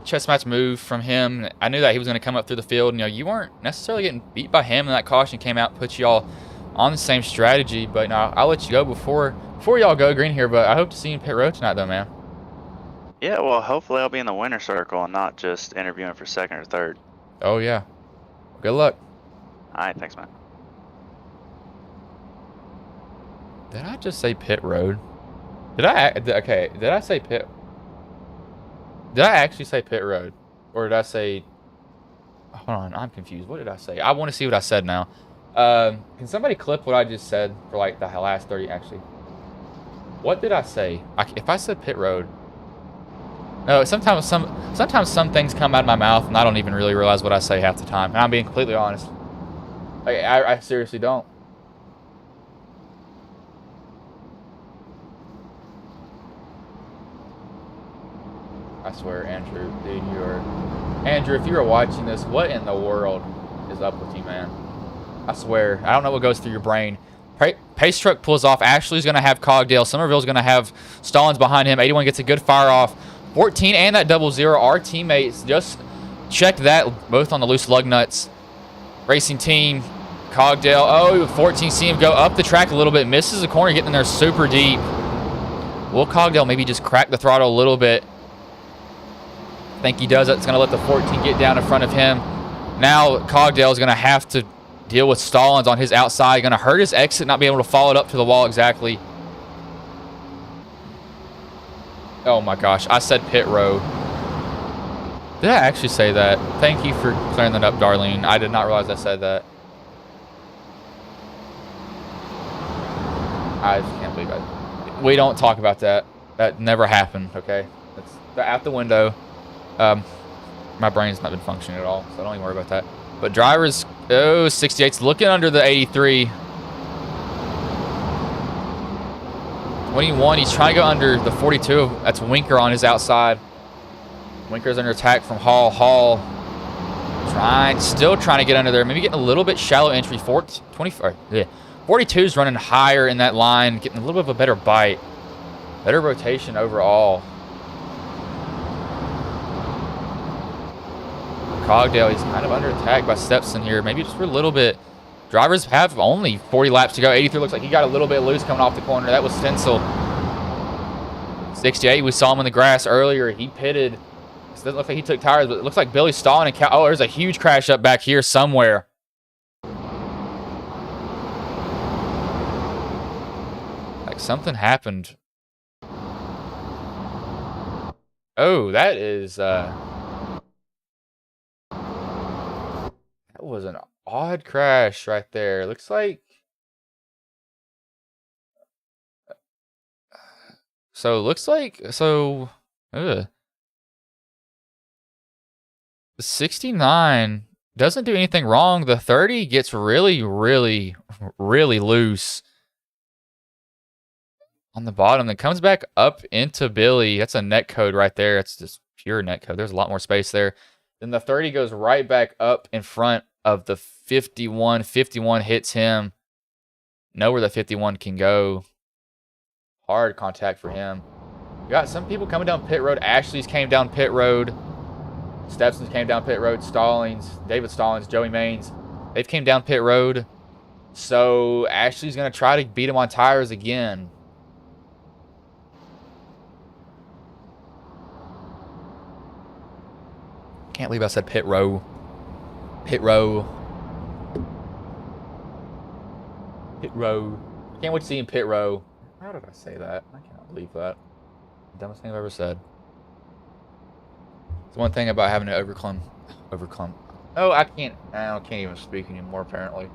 chess match move from him. I knew that he was going to come up through the field. You weren't necessarily getting beat by him, and that caution came out, put you all on the same strategy. But I'll let you go before y'all go green here. But I hope to see you in pit road tonight, though, man. Yeah, well, hopefully I'll be in the winner's circle and not just interviewing for second or third. Oh, yeah. Good luck. All right, thanks, man. Did I just say pit road? Did I say pit? Did I actually say pit road? Or did I say hold on, I'm confused. What did I say? I want to see what I said now. Can somebody clip what I just said for like the last 30? Actually, what did I say? If I said pit road, no. Sometimes some things come out of my mouth and I don't even really realize what I say half the time. And I'm being completely honest. Like, I seriously don't. I swear, Andrew, dude, Andrew, if you are watching this, what in the world is up with you, man? I swear, I don't know what goes through your brain. Pace truck pulls off. Ashley's going to have Cogdale. Somerville's going to have Stallings behind him. 81 gets a good fire off. 14 and that 00. Our teammates just checked that, both on the loose lug nuts. Racing team, Cogdale. Oh, 14, see him go up the track a little bit. Misses the corner, getting in there super deep. Will Cogdale maybe just crack the throttle a little bit? I think he does. That's going to let the 14 get down in front of him. Now Cogdale is going to have to deal with Stallings on his outside. Going to hurt his exit, not being able to follow it up to the wall exactly. Oh my gosh, I said pit road. Did I actually say that? Thank you for clearing that up, Darlene. I did not realize I said that. I just can't believe it. We don't talk about that. That never happened, okay? That's out the window. My brain's not been functioning at all, so don't even worry about that. But drivers, 68's looking under the 83. 21, he's trying to go under the 42. That's Winker on his outside. Winker's under attack from Hall. Hall still trying to get under there. Maybe getting a little bit shallow entry. 42's running higher in that line, getting a little bit of a better bite. Better rotation overall. Cogdale, he's kind of under attack by Stepson here. Maybe just for a little bit. Drivers have only 40 laps to go. 83 looks like he got a little bit loose coming off the corner. That was Stencil. 68, we saw him in the grass earlier. He pitted. It doesn't look like he took tires, but it looks like Billy stalling. Oh, there's a huge crash up back here somewhere. Like something happened. Oh, that is... that was an odd crash right there. Looks like... The 69 doesn't do anything wrong. The 30 gets really, really, really loose on the bottom. Then comes back up into Billy. That's a net code right there. That's just pure net code. There's a lot more space there. Then the 30 goes right back up in front of the 51. 51 hits him. Know where the 51 can go. Hard contact for him. We got some people coming down pit road. Ashley's came down pit road. Stepson's came down pit road. David Stallings, Joey Maines. They've came down pit road. So Ashley's going to try to beat him on tires again. Can't believe I said pit row. Pit row. Pit row. Can't wait to see him pit row. How did I say that? I cannot believe that. Dumbest thing I've ever said. It's one thing about having to overcome. Oh, I can't even speak anymore, apparently.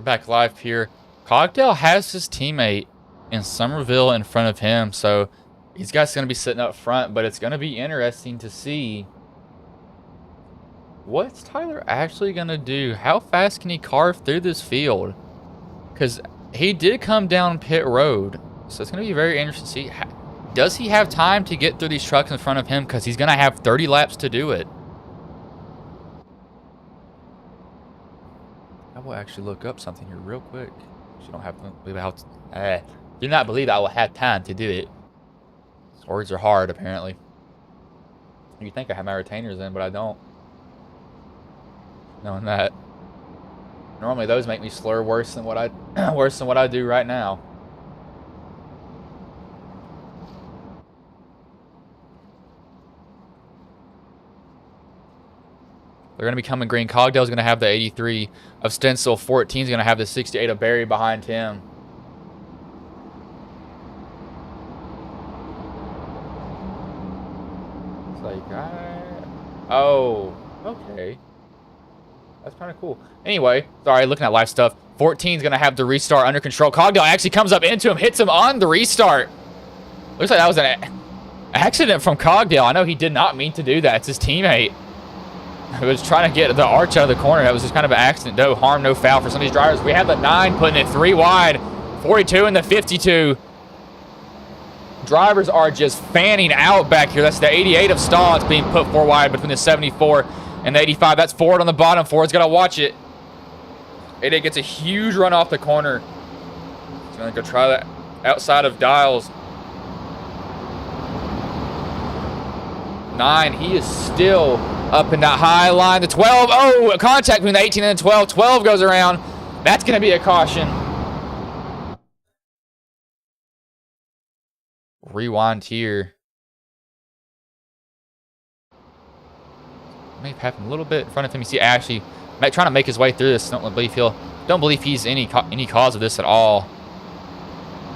We're back live here. Cogdale has his teammate in Somerville in front of him, so these guys going to be sitting up front, but it's going to be interesting to see what's Tyler actually going to do. How fast can he carve through this field? Because he did come down pit road, so it's going to be very interesting to see. Does he have time to get through these trucks in front of him? Because he's going to have 30 laps to do it. I will actually look up something here real quick. You don't have to believe how. Do not believe I will have time to do it. These words are hard, apparently. You think I have my retainers in, but I don't. Knowing that. Normally those make me slur worse than what I do right now. They're going to be coming green. Cogdale's going to have the 83 of Stencil. 14's going to have the 68 of Barry behind him. It's like, oh, okay. That's kind of cool. Anyway, sorry, looking at live stuff. 14's going to have the restart under control. Cogdale actually comes up into him, hits him on the restart. Looks like that was an accident from Cogdale. I know he did not mean to do that. It's his teammate. He was trying to get the arch out of the corner. That was just kind of an accident. No harm, no foul for some of these drivers. We have the 9 putting it 3 wide. 42 and the 52. Drivers are just fanning out back here. That's the 88 of Stahl. It's being put 4 wide between the 74 and the 85. That's Ford on the bottom. Ford's got to watch it. 88 gets a huge run off the corner. He's going to go try that outside of Dials. 9, he is still up in that high line. The 12, oh, a contact between the 18 and the 12. 12 goes around. That's going to be a caution. Rewind here. May have happened a little bit in front of him. You see Ashley trying to make his way through this. Don't believe he's any cause of this at all.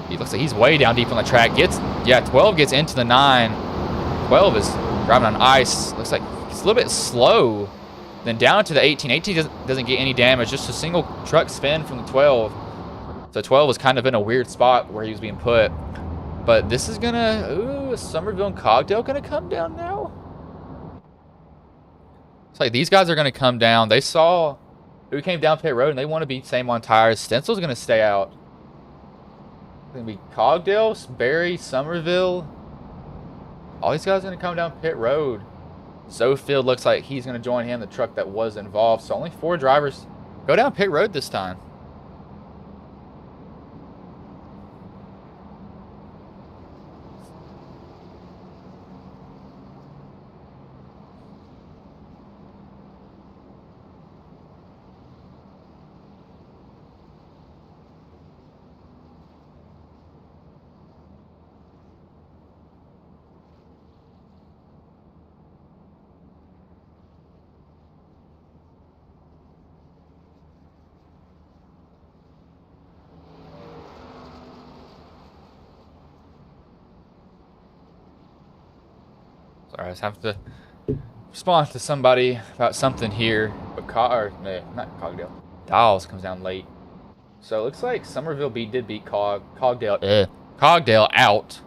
He looks like he's way down deep on the track. 12 gets into the 9. 12 is driving on ice. Looks like it's a little bit slow. Then down to the 18. 18 doesn't get any damage. Just a single truck spin from the 12. So 12 was kind of in a weird spot where he was being put. But this is gonna, ooh, Somerville and Cogdale gonna come down now. It's like these guys are gonna come down. They saw who came down pit road and they want to be same on tires. Stencil's gonna stay out. It's gonna be Cogdale, Barry, Somerville. All these guys are gonna come down pit road. Zofield looks like he's gonna join him, the truck that was involved. So only 4 drivers go down pit road this time. Sorry, I just have to respond to somebody about something here. But not Cogdale. Dials comes down late. So it looks like Somerville did beat Cogdale. Cogdale out.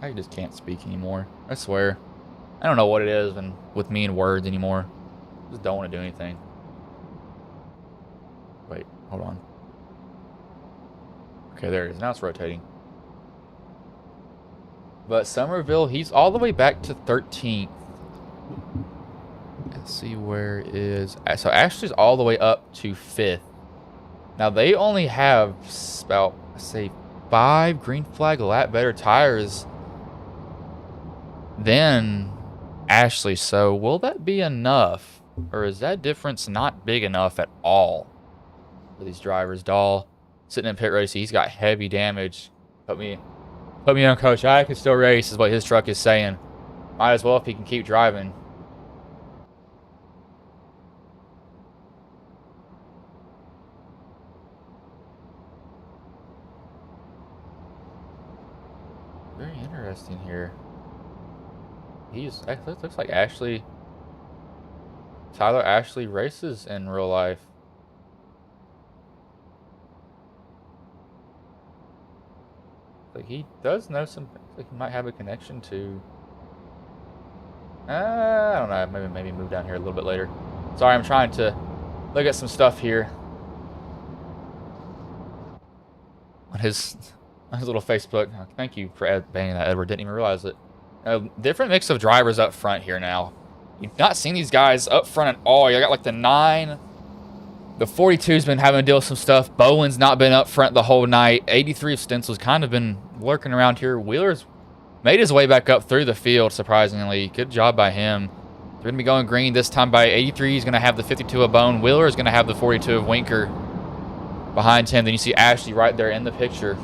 I just can't speak anymore. I swear. I don't know what it is with me and words anymore. Just don't want to do anything. Wait, hold on. Okay, there it is. Now it's rotating. But Somerville, he's all the way back to 13th. Let's see where is... So Ashley's all the way up to 5th. Now, they only have about, say, 5 green flag lap better tires than Ashley. So will that be enough? Or is that difference not big enough at all for these drivers? Dahl sitting in pit road. See, he's got heavy damage. Put me on, coach. I can still race is what his truck is saying. Might as well if he can keep driving. Very interesting here. Looks like Tyler Ashley races in real life. Like he does know some. Like he might have a connection to. I don't know. Maybe move down here a little bit later. Sorry, I'm trying to look at some stuff here on his little Facebook. Thank you for banning that, Edward. Didn't even realize it. Different mix of drivers up front here now. You've not seen these guys up front at all. You got like the 9. The 42's been having to deal with some stuff. Bowen's not been up front the whole night. 83 of Stencil's kind of been lurking around here. Wheeler's made his way back up through the field, surprisingly. Good job by him. They're going to be going green this time by 83. He's going to have the 52 of Bone. Wheeler is going to have the 42 of Winker behind him. Then you see Ashley right there in the picture.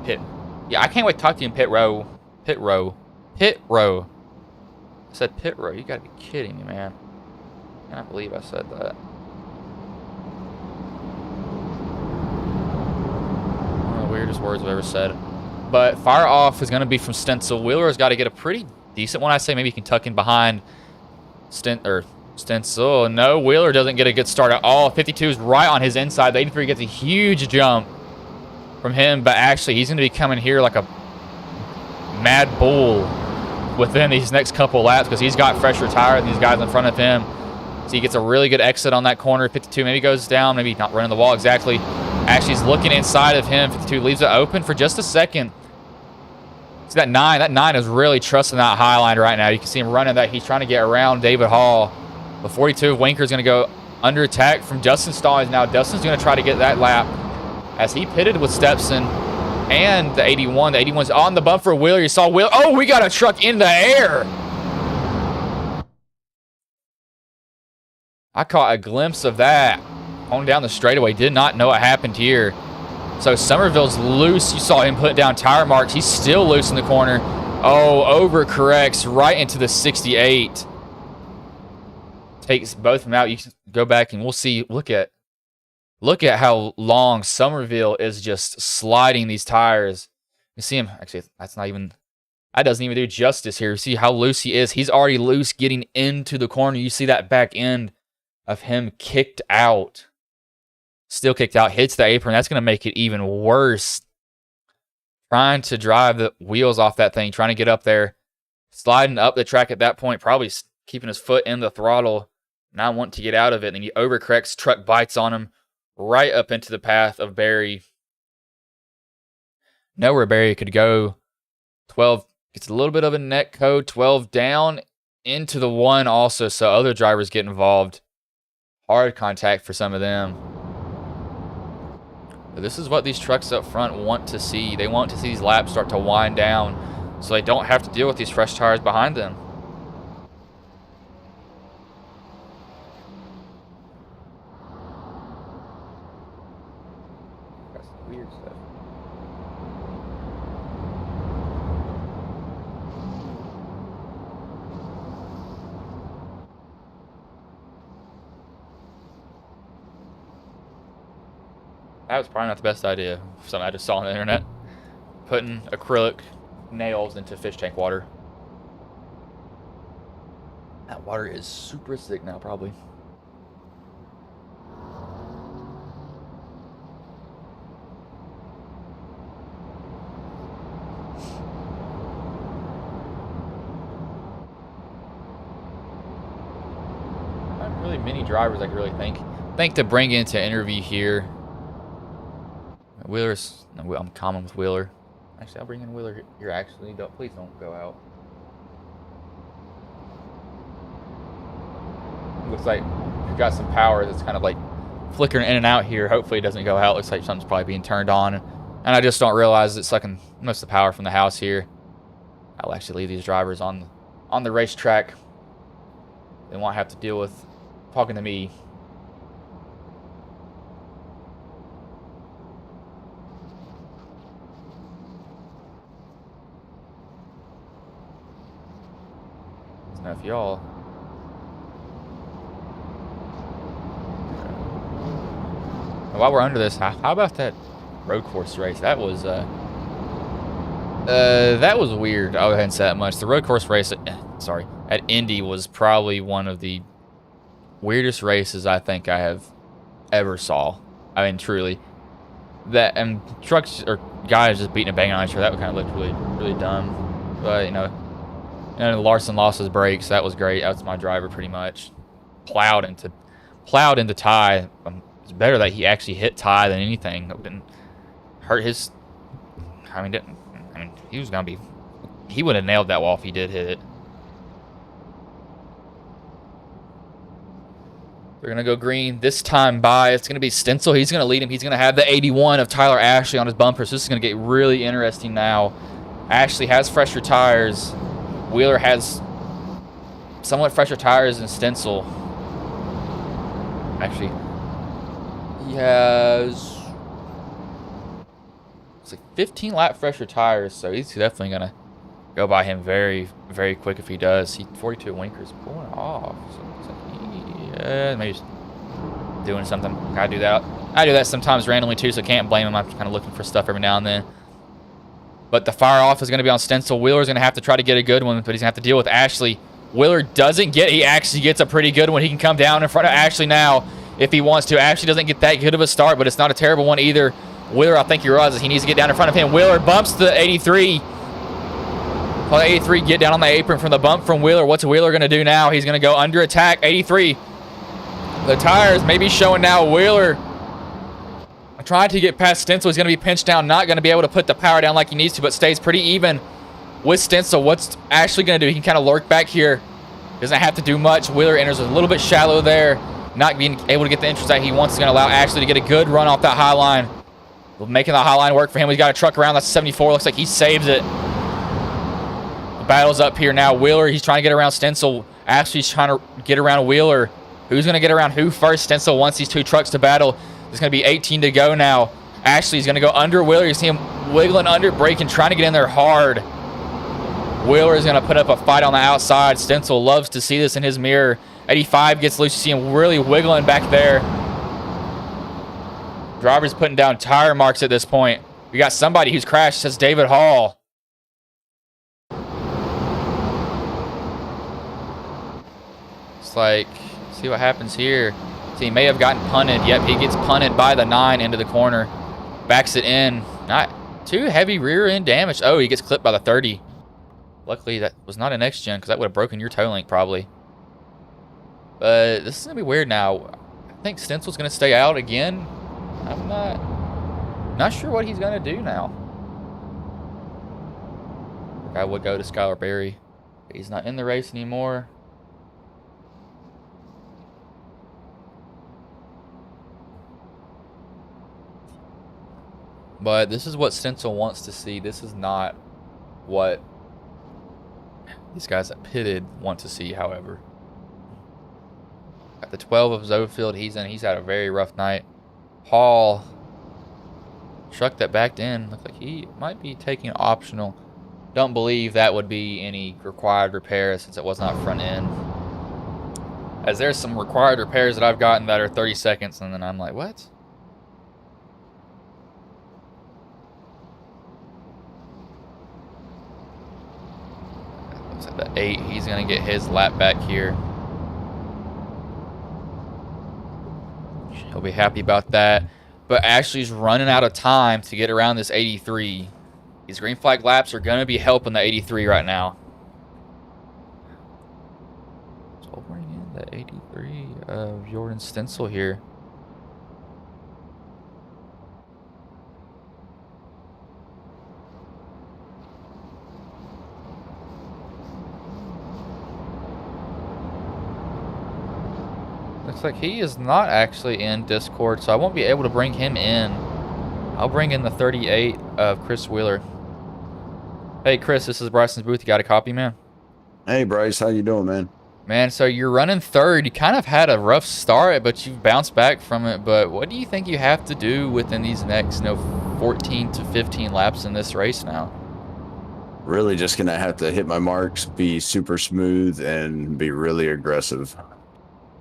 Pit. Yeah, I can't wait to talk to you in pit row. Pit row. Pit row. I said pit row. You got to be kidding me, man. I can't believe I said that. One of the weirdest words I've ever said. But fire off is going to be from Stencil. Wheeler's got to get a pretty decent one. I say maybe he can tuck in behind Stencil. No, Wheeler doesn't get a good start at all. 52 is right on his inside. The 83 gets a huge jump from him, but actually he's going to be coming here like a mad bull within these next couple laps because he's got fresher tires than these guys in front of him. So he gets a really good exit on that corner. 52 maybe goes down, maybe not running the wall exactly. Ashley's looking inside of him. 52 leaves it open for just a second. See that 9? That 9 is really trusting that high line right now. You can see him running that. He's trying to get around David Hall. The 42 Winker's going to go under attack from Justin Stallings now. Dustin's going to try to get that lap as he pitted with Stepson and the 81. The 81's on the bump for Wheeler. You saw Wheeler. Oh, we got a truck in the air. I caught a glimpse of that. Going down the straightaway. Did not know what happened here. So Somerville's loose. You saw him put down tire marks. He's still loose in the corner. Oh, overcorrects right into the 68. Takes both of them out. You can go back and we'll see. Look at how long Somerville is just sliding these tires. You see him. Actually, that doesn't even do justice here. You see how loose he is. He's already loose getting into the corner. You see that back end of him kicked out. Still kicked out, hits the apron. That's going to make it even worse. Trying to drive the wheels off that thing, trying to get up there. Sliding up the track at that point, probably keeping his foot in the throttle. Not wanting to get out of it. And then he overcorrects, truck bites on him right up into the path of Barry. Nowhere Barry could go. 12 gets a little bit of a net code. 12 down into the 1 also, so other drivers get involved. Hard contact for some of them. This is what these trucks up front want to see. They want to see these laps start to wind down so they don't have to deal with these fresh tires behind them. That's weird stuff. That was probably not the best idea. Something I just saw on the internet. Putting acrylic nails into fish tank water. That water is super acidic now, probably. Not really many drivers I can really think to bring into interview here. Wheeler's, no, I'm common with Wheeler. Actually, I'll bring in Wheeler here. Actually, please don't go out. Looks like we've got some power that's kind of like flickering in and out here. Hopefully it doesn't go out. Looks like something's probably being turned on. And I just don't realize it's sucking most of the power from the house here. I'll actually leave these drivers on the racetrack. They won't have to deal with talking to me. Now if y'all while we're under this, how about that road course race? That was weird. I'll go ahead and say that much. The road course race at Indy was probably one of the weirdest races I think I have ever saw. I mean, truly. That, and trucks or guys just beating a bang on each other, that would kind of look really, really dumb. But, you know, Larson lost his brakes. That was great. That's my driver pretty much. Plowed into Ty. It's better that he actually hit Ty than anything. It didn't hurt his. I mean, he was gonna be. He would have nailed that wall if he did hit it. They're going to go green this time by. It's going to be Stencil. He's going to lead him. He's going to have the 81 of Tyler Ashley on his bumper. So this is going to get really interesting now. Ashley has fresher tires. Wheeler has somewhat fresher tires than Stencil. Actually, he has it's like 15 lap fresher tires. So he's definitely going to go by him very, very quick if he does. 42 winkers pulling off. So maybe just doing something. I do that. I do that sometimes randomly too, so I can't blame him. I'm kind of looking for stuff every now and then. But the fire off is going to be on Stencil. Wheeler's going to have to try to get a good one, but he's going to have to deal with Ashley. Wheeler doesn't get. He actually gets a pretty good one. He can come down in front of Ashley now if he wants to. Ashley doesn't get that good of a start, but it's not a terrible one either. Wheeler, I think he realizes he needs to get down in front of him. Wheeler bumps the 83. Well, 83 get down on the apron from the bump from Wheeler. What's Wheeler going to do now? He's going to go under attack. 83. The tires may be showing now. Wheeler trying to get past Stencil. He's going to be pinched down, not going to be able to put the power down like he needs to, but stays pretty even with Stencil. What's Ashley going to do? He can kind of lurk back here. Doesn't have to do much. Wheeler enters a little bit shallow there, not being able to get the entrance that he wants. Is going to allow Ashley to get a good run off that high line. Making the high line work for him. He's got a truck around. That's 74. Looks like he saves it. The battle's up here now. Wheeler, he's trying to get around Stencil. Ashley's trying to get around Wheeler. Who's going to get around who first? Stencil wants these two trucks to battle. There's going to be 18 to go now. Ashley's going to go under Wheeler. You see him wiggling under, braking, trying to get in there hard. Wheeler is going to put up a fight on the outside. Stencil loves to see this in his mirror. 85 gets loose. You see him really wiggling back there. Driver's putting down tire marks at this point. We got somebody who's crashed. It says David Hall. It's like, see what happens here. See, he may have gotten punted. Yep, he gets punted by the 9 into the corner. Backs it in. Not too heavy rear end damage. Oh, he gets clipped by the 30. Luckily, that was not an X-Gen because that would have broken your toe link probably. But this is going to be weird now. I think Stencil's going to stay out again. I'm not sure what he's going to do now. I would go to Skylar Berry. He's not in the race anymore. But this is what Stencil wants to see. This is not what these guys that pitted want to see, however. At the 12 of Zofield, he's had a very rough night. Hall, truck that backed in, looks like he might be taking an optional. Don't believe that would be any required repairs since it was not front end. As there's some required repairs that I've gotten that are 30 seconds, and then I'm like, what? Looks like the 8, he's going to get his lap back here. He'll be happy about that. But Ashley's running out of time to get around this 83. These green flag laps are going to be helping the 83 right now. So I'll bring in the 83 of Jordan Stencil here. Looks like he is not actually in Discord, so I won't be able to bring him in. I'll bring in the 38 of Chris Wheeler. Hey, Chris, this is Bryson's booth. You got a copy, man? Hey, Bryce. How you doing, man? Man, so you're running third. You kind of had a rough start, but you've bounced back from it. But what do you think you have to do within these next 14 to 15 laps in this race now? Really just going to have to hit my marks, be super smooth, and be really aggressive.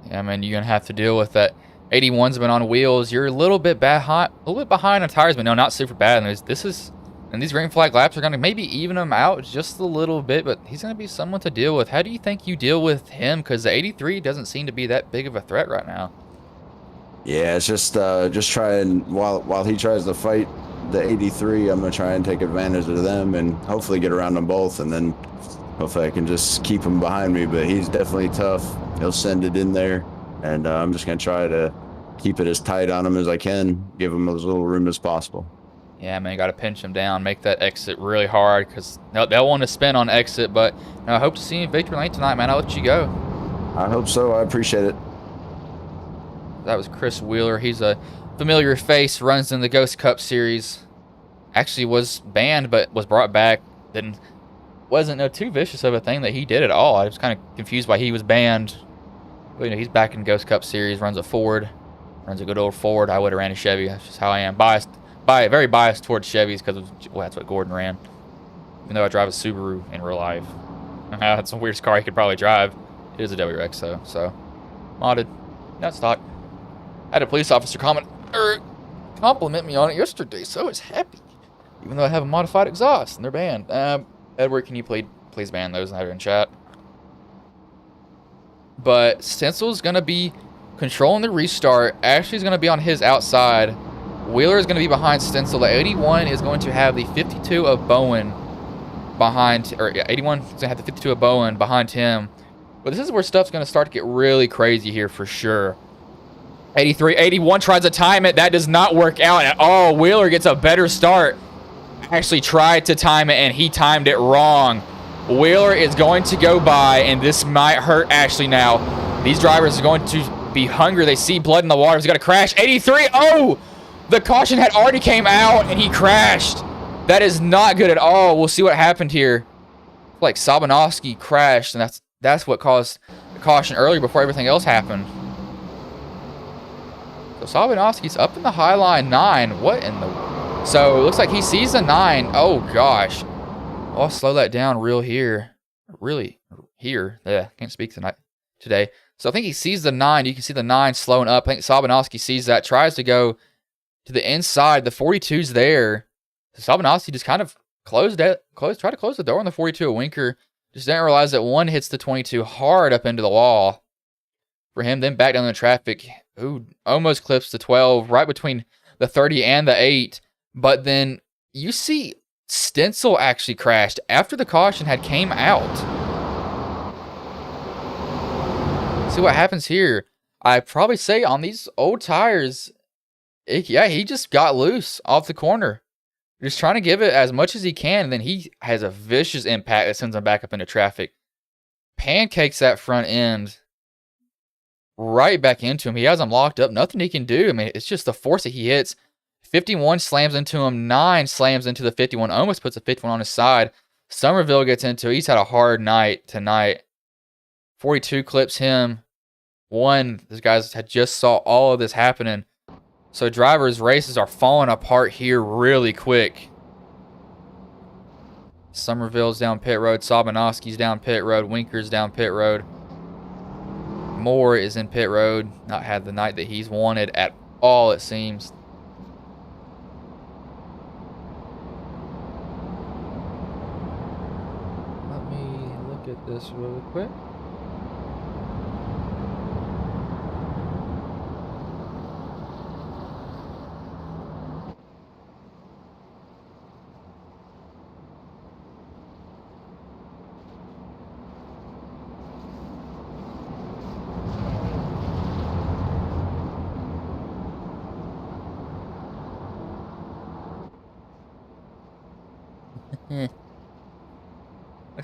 Yeah, I mean, you're going to have to deal with that. 81's been on wheels. You're a little bit behind on tires, but no, not super bad. And these green flag laps are going to maybe even him out just a little bit, but he's going to be someone to deal with. How do you think you deal with him? Because the 83 doesn't seem to be that big of a threat right now. Yeah, it's just trying while he tries to fight the 83. I'm gonna try and take advantage of them and hopefully get around them both, and then hopefully I can just keep him behind me. But he's definitely tough. He'll send it in there, and I'm just gonna try to keep it as tight on him as I can, give him as little room as possible. Yeah, man, got to pinch him down, make that exit really hard because they'll want to spin on exit. But I hope to see you in victory lane tonight, man. I'll let you go. I hope so. I appreciate it. That was Chris Wheeler. He's a familiar face, runs in the Ghost Cup series. Actually was banned, but was brought back. Wasn't too vicious of a thing that he did at all. I was kind of confused why he was banned. But, he's back in Ghost Cup series, runs a Ford, runs a good old Ford. I would have ran a Chevy. That's just how I am. Very biased towards Chevys because that's what Gordon ran. Even though I drive a Subaru in real life. That's the weirdest car he could probably drive. It is a WRX though, so modded, not stock. I had a police officer compliment me on it yesterday, so I was happy. Even though I have a modified exhaust and they're banned. Edward, can you please ban those that are in chat? But Stencil's gonna be controlling the restart. Ashley's gonna be on his outside. Wheeler is going to be behind Stencil. The 81 is going to have the 52 of Bowen behind, or 81 is going to have the 52 of Bowen behind him. But this is where stuff's going to start to get really crazy here for sure. 81 tries to time it. That does not work out at all. Wheeler gets a better start. Actually tried to time it, and he timed it wrong. Wheeler is going to go by, and this might hurt Ashley now. These drivers are going to be hungry. They see blood in the water. He's got to crash. 83. Oh! The caution had already came out, and he crashed. That is not good at all. We'll see what happened here. Like Sabanowski crashed, and that's what caused the caution earlier before everything else happened. So Sabanowski's up in the high line 9. What in the... So it looks like he sees the 9. Oh, gosh. I'll slow that down really here. Yeah, can't speak today. So I think he sees the 9. You can see the 9 slowing up. I think Sabanowski sees that, tries to go to the inside. The 42's there. So Sabanowski just kind of tried to close the door on the 42. A Winker just didn't realize that one hits the 22 hard up into the wall for him. Then back down the traffic. Ooh, almost clips the 12 right between the 30 and the 8. But then you see Stencil actually crashed after the caution had came out. See what happens here. I'd probably say on these old tires, he just got loose off the corner. Just trying to give it as much as he can, and then he has a vicious impact that sends him back up into traffic. Pancakes that front end right back into him. He has him locked up. Nothing he can do. I mean, it's just the force that he hits. 51 slams into him. 9 slams into the 51. Almost puts the 51 on his side. Somerville gets into it. He's had a hard night tonight. 42 clips him. 1, these guys had just saw all of this happening. So drivers' races are falling apart here really quick. Somerville's down pit road. Sabanowski's down pit road. Winker's down pit road. Moore is in pit road. Not had the night that he's wanted at all, it seems. Let me look at this really quick.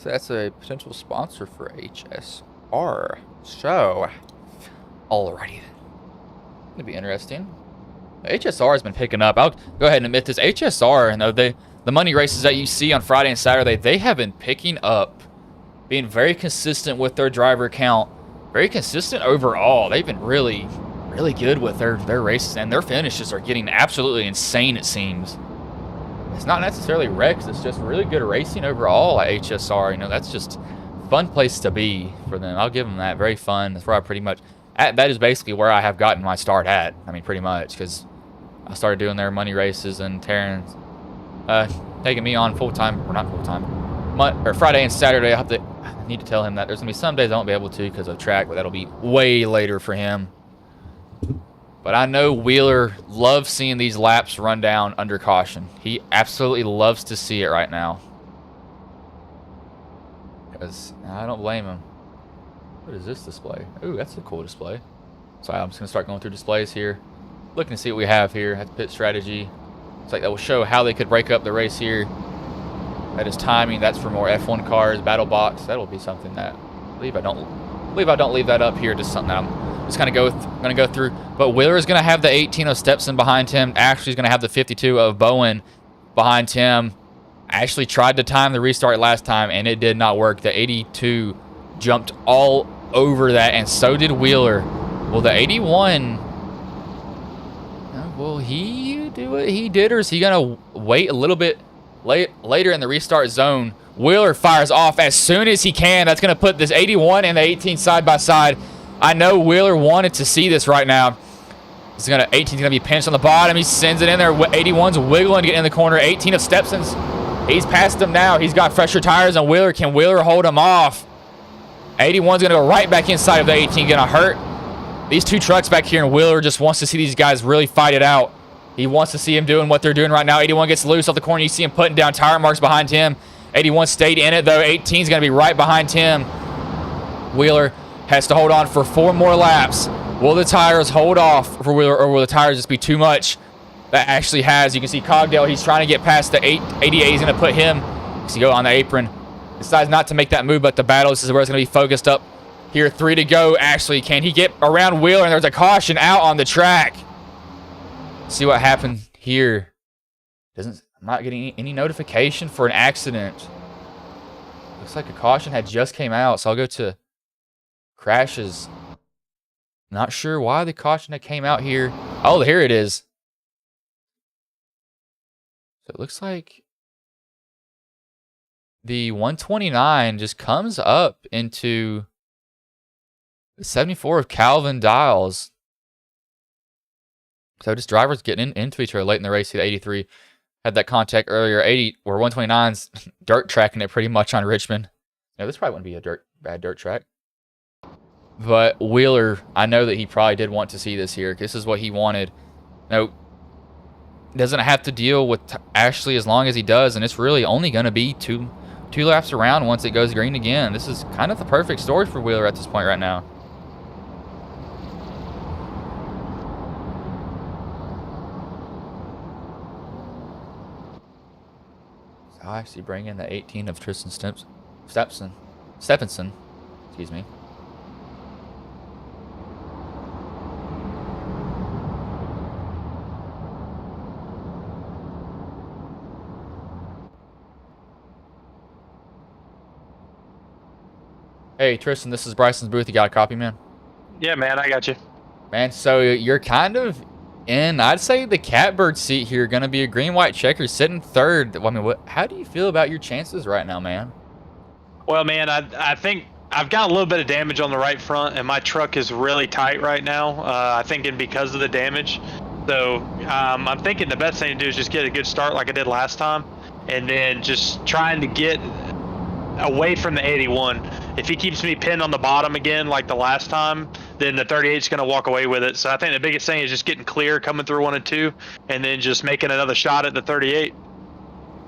That's a potential sponsor for HSR. So, alrighty then. It'll be interesting. HSR has been picking up. I'll go ahead and admit this. HSR, the money races that you see on Friday and Saturday, they have been picking up, being very consistent with their driver count, very consistent overall. They've been really, really good with their races, and their finishes are getting absolutely insane, it seems. It's not necessarily wrecks, it's just really good racing overall at HSR. That's just a fun place to be for them. I'll give them that. Very fun. That's where I pretty much, that is basically where I have gotten my start at. I mean, pretty much, because I started doing their money races and Terran's taking me on full-time, or not full-time, or Friday and Saturday. I need to tell him that there's going to be some days I won't be able to because of track, but that'll be way later for him. But I know Wheeler loves seeing these laps run down under caution. He absolutely loves to see it right now. Because I don't blame him. What is this display? Ooh, that's a cool display. So I'm just going to start going through displays here. Looking to see what we have here. That's pit strategy. It's like that will show how they could break up the race here. That is timing. That's for more F1 cars. Battle box. That'll be something that I believe I don't leave that up here. Just something that I'm just kind of going to go through. But Wheeler is going to have the 18 of Stepson behind him. Ashley's going to have the 52 of Bowen behind him. Ashley tried to time the restart last time, and it did not work. The 82 jumped all over that, and so did Wheeler. Will the 81... will he do what he did, or is he going to wait a little bit later in the restart zone? Wheeler fires off as soon as he can. That's going to put this 81 and the 18 side by side. I know Wheeler wanted to see this right now. 18's going to be pinched on the bottom. He sends it in there. 81's wiggling to get in the corner. 18 of Stepson's. He's past him now. He's got fresher tires on Wheeler. Can Wheeler hold him off? 81's going to go right back inside of the 18. Going to hurt these two trucks back here, and Wheeler just wants to see these guys really fight it out. He wants to see him doing what they're doing right now. 81 gets loose off the corner. You see him putting down tire marks behind him. 81 stayed in it, though. 18's going to be right behind him. Wheeler has to hold on for 4 more laps. Will the tires hold off for Wheeler, or will the tires just be too much? That actually has. You can see Cogdale. He's trying to get past the 88. He's going to put him. He go on the apron. Decides not to make that move, but the battle. This is where it's going to be focused up. Here, 3 to go. Ashley, can he get around Wheeler? And there's a caution out on the track. See what happened here. I'm not getting any notification for an accident. Looks like a caution had just came out, so I'll go to crashes. Not sure why the caution that came out here. Oh, here it is. So it looks like the 129 just comes up into the 74 of Calvin Dials. So just drivers getting into each other late in the race. See the 83 had that contact earlier. 80 or 129's dirt tracking it pretty much on Richmond. This probably wouldn't be a bad dirt track. But Wheeler, I know that he probably did want to see this here. This is what he wanted. Doesn't have to deal with Ashley as long as he does, and it's really only going to be two laps around once it goes green again. This is kind of the perfect story for Wheeler at this point right now. So I actually bring in the 18 of Tristan Stephenson. Excuse me. Hey, Tristan, this is Bryson's booth. You got a copy, man? Yeah, man, I got you. Man, so you're kind of in, I'd say, the catbird seat here. Going to be a green-white checker sitting third. I mean, how do you feel about your chances right now, man? Well, man, I think I've got a little bit of damage on the right front, and my truck is really tight right now. I think because of the damage. So I'm thinking the best thing to do is just get a good start like I did last time, and then just trying to get away from the 81. If he keeps me pinned on the bottom again like the last time, then the 38 is going to walk away with it. So I think the biggest thing is just getting clear, coming through 1 and 2, and then just making another shot at the 38.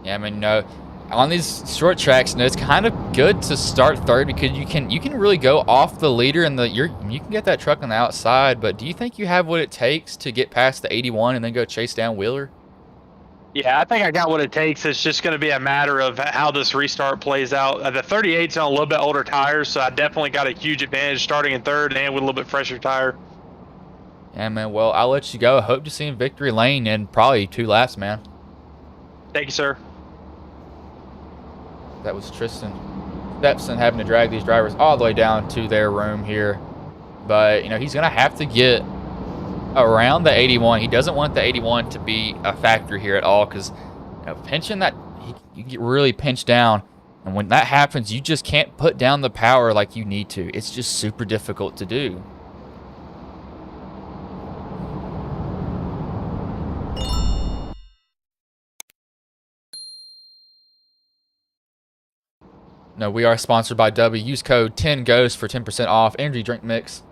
Yeah, I mean, on these short tracks, it's kind of good to start third because you can really go off the leader and you can get that truck on the outside. But do you think you have what it takes to get past the 81 and then go chase down Wheeler? Yeah, I think I got what it takes. It's just going to be a matter of how this restart plays out. The 38's on a little bit older tires, so I definitely got a huge advantage starting in third and with a little bit fresher tire. Yeah, man. Well, I'll let you go. Hope to see you in victory lane in probably 2 laps, man. Thank you, sir. That was Tristan Stepson having to drag these drivers all the way down to their room here. But, he's going to have to get around the 81. He doesn't want the 81 to be a factor here at all because pinching that, you get really pinched down, and when that happens, you just can't put down the power like you need to. It's just super difficult to do. No, we are sponsored by W. Use code 10GHOST for 10% off energy drink mix.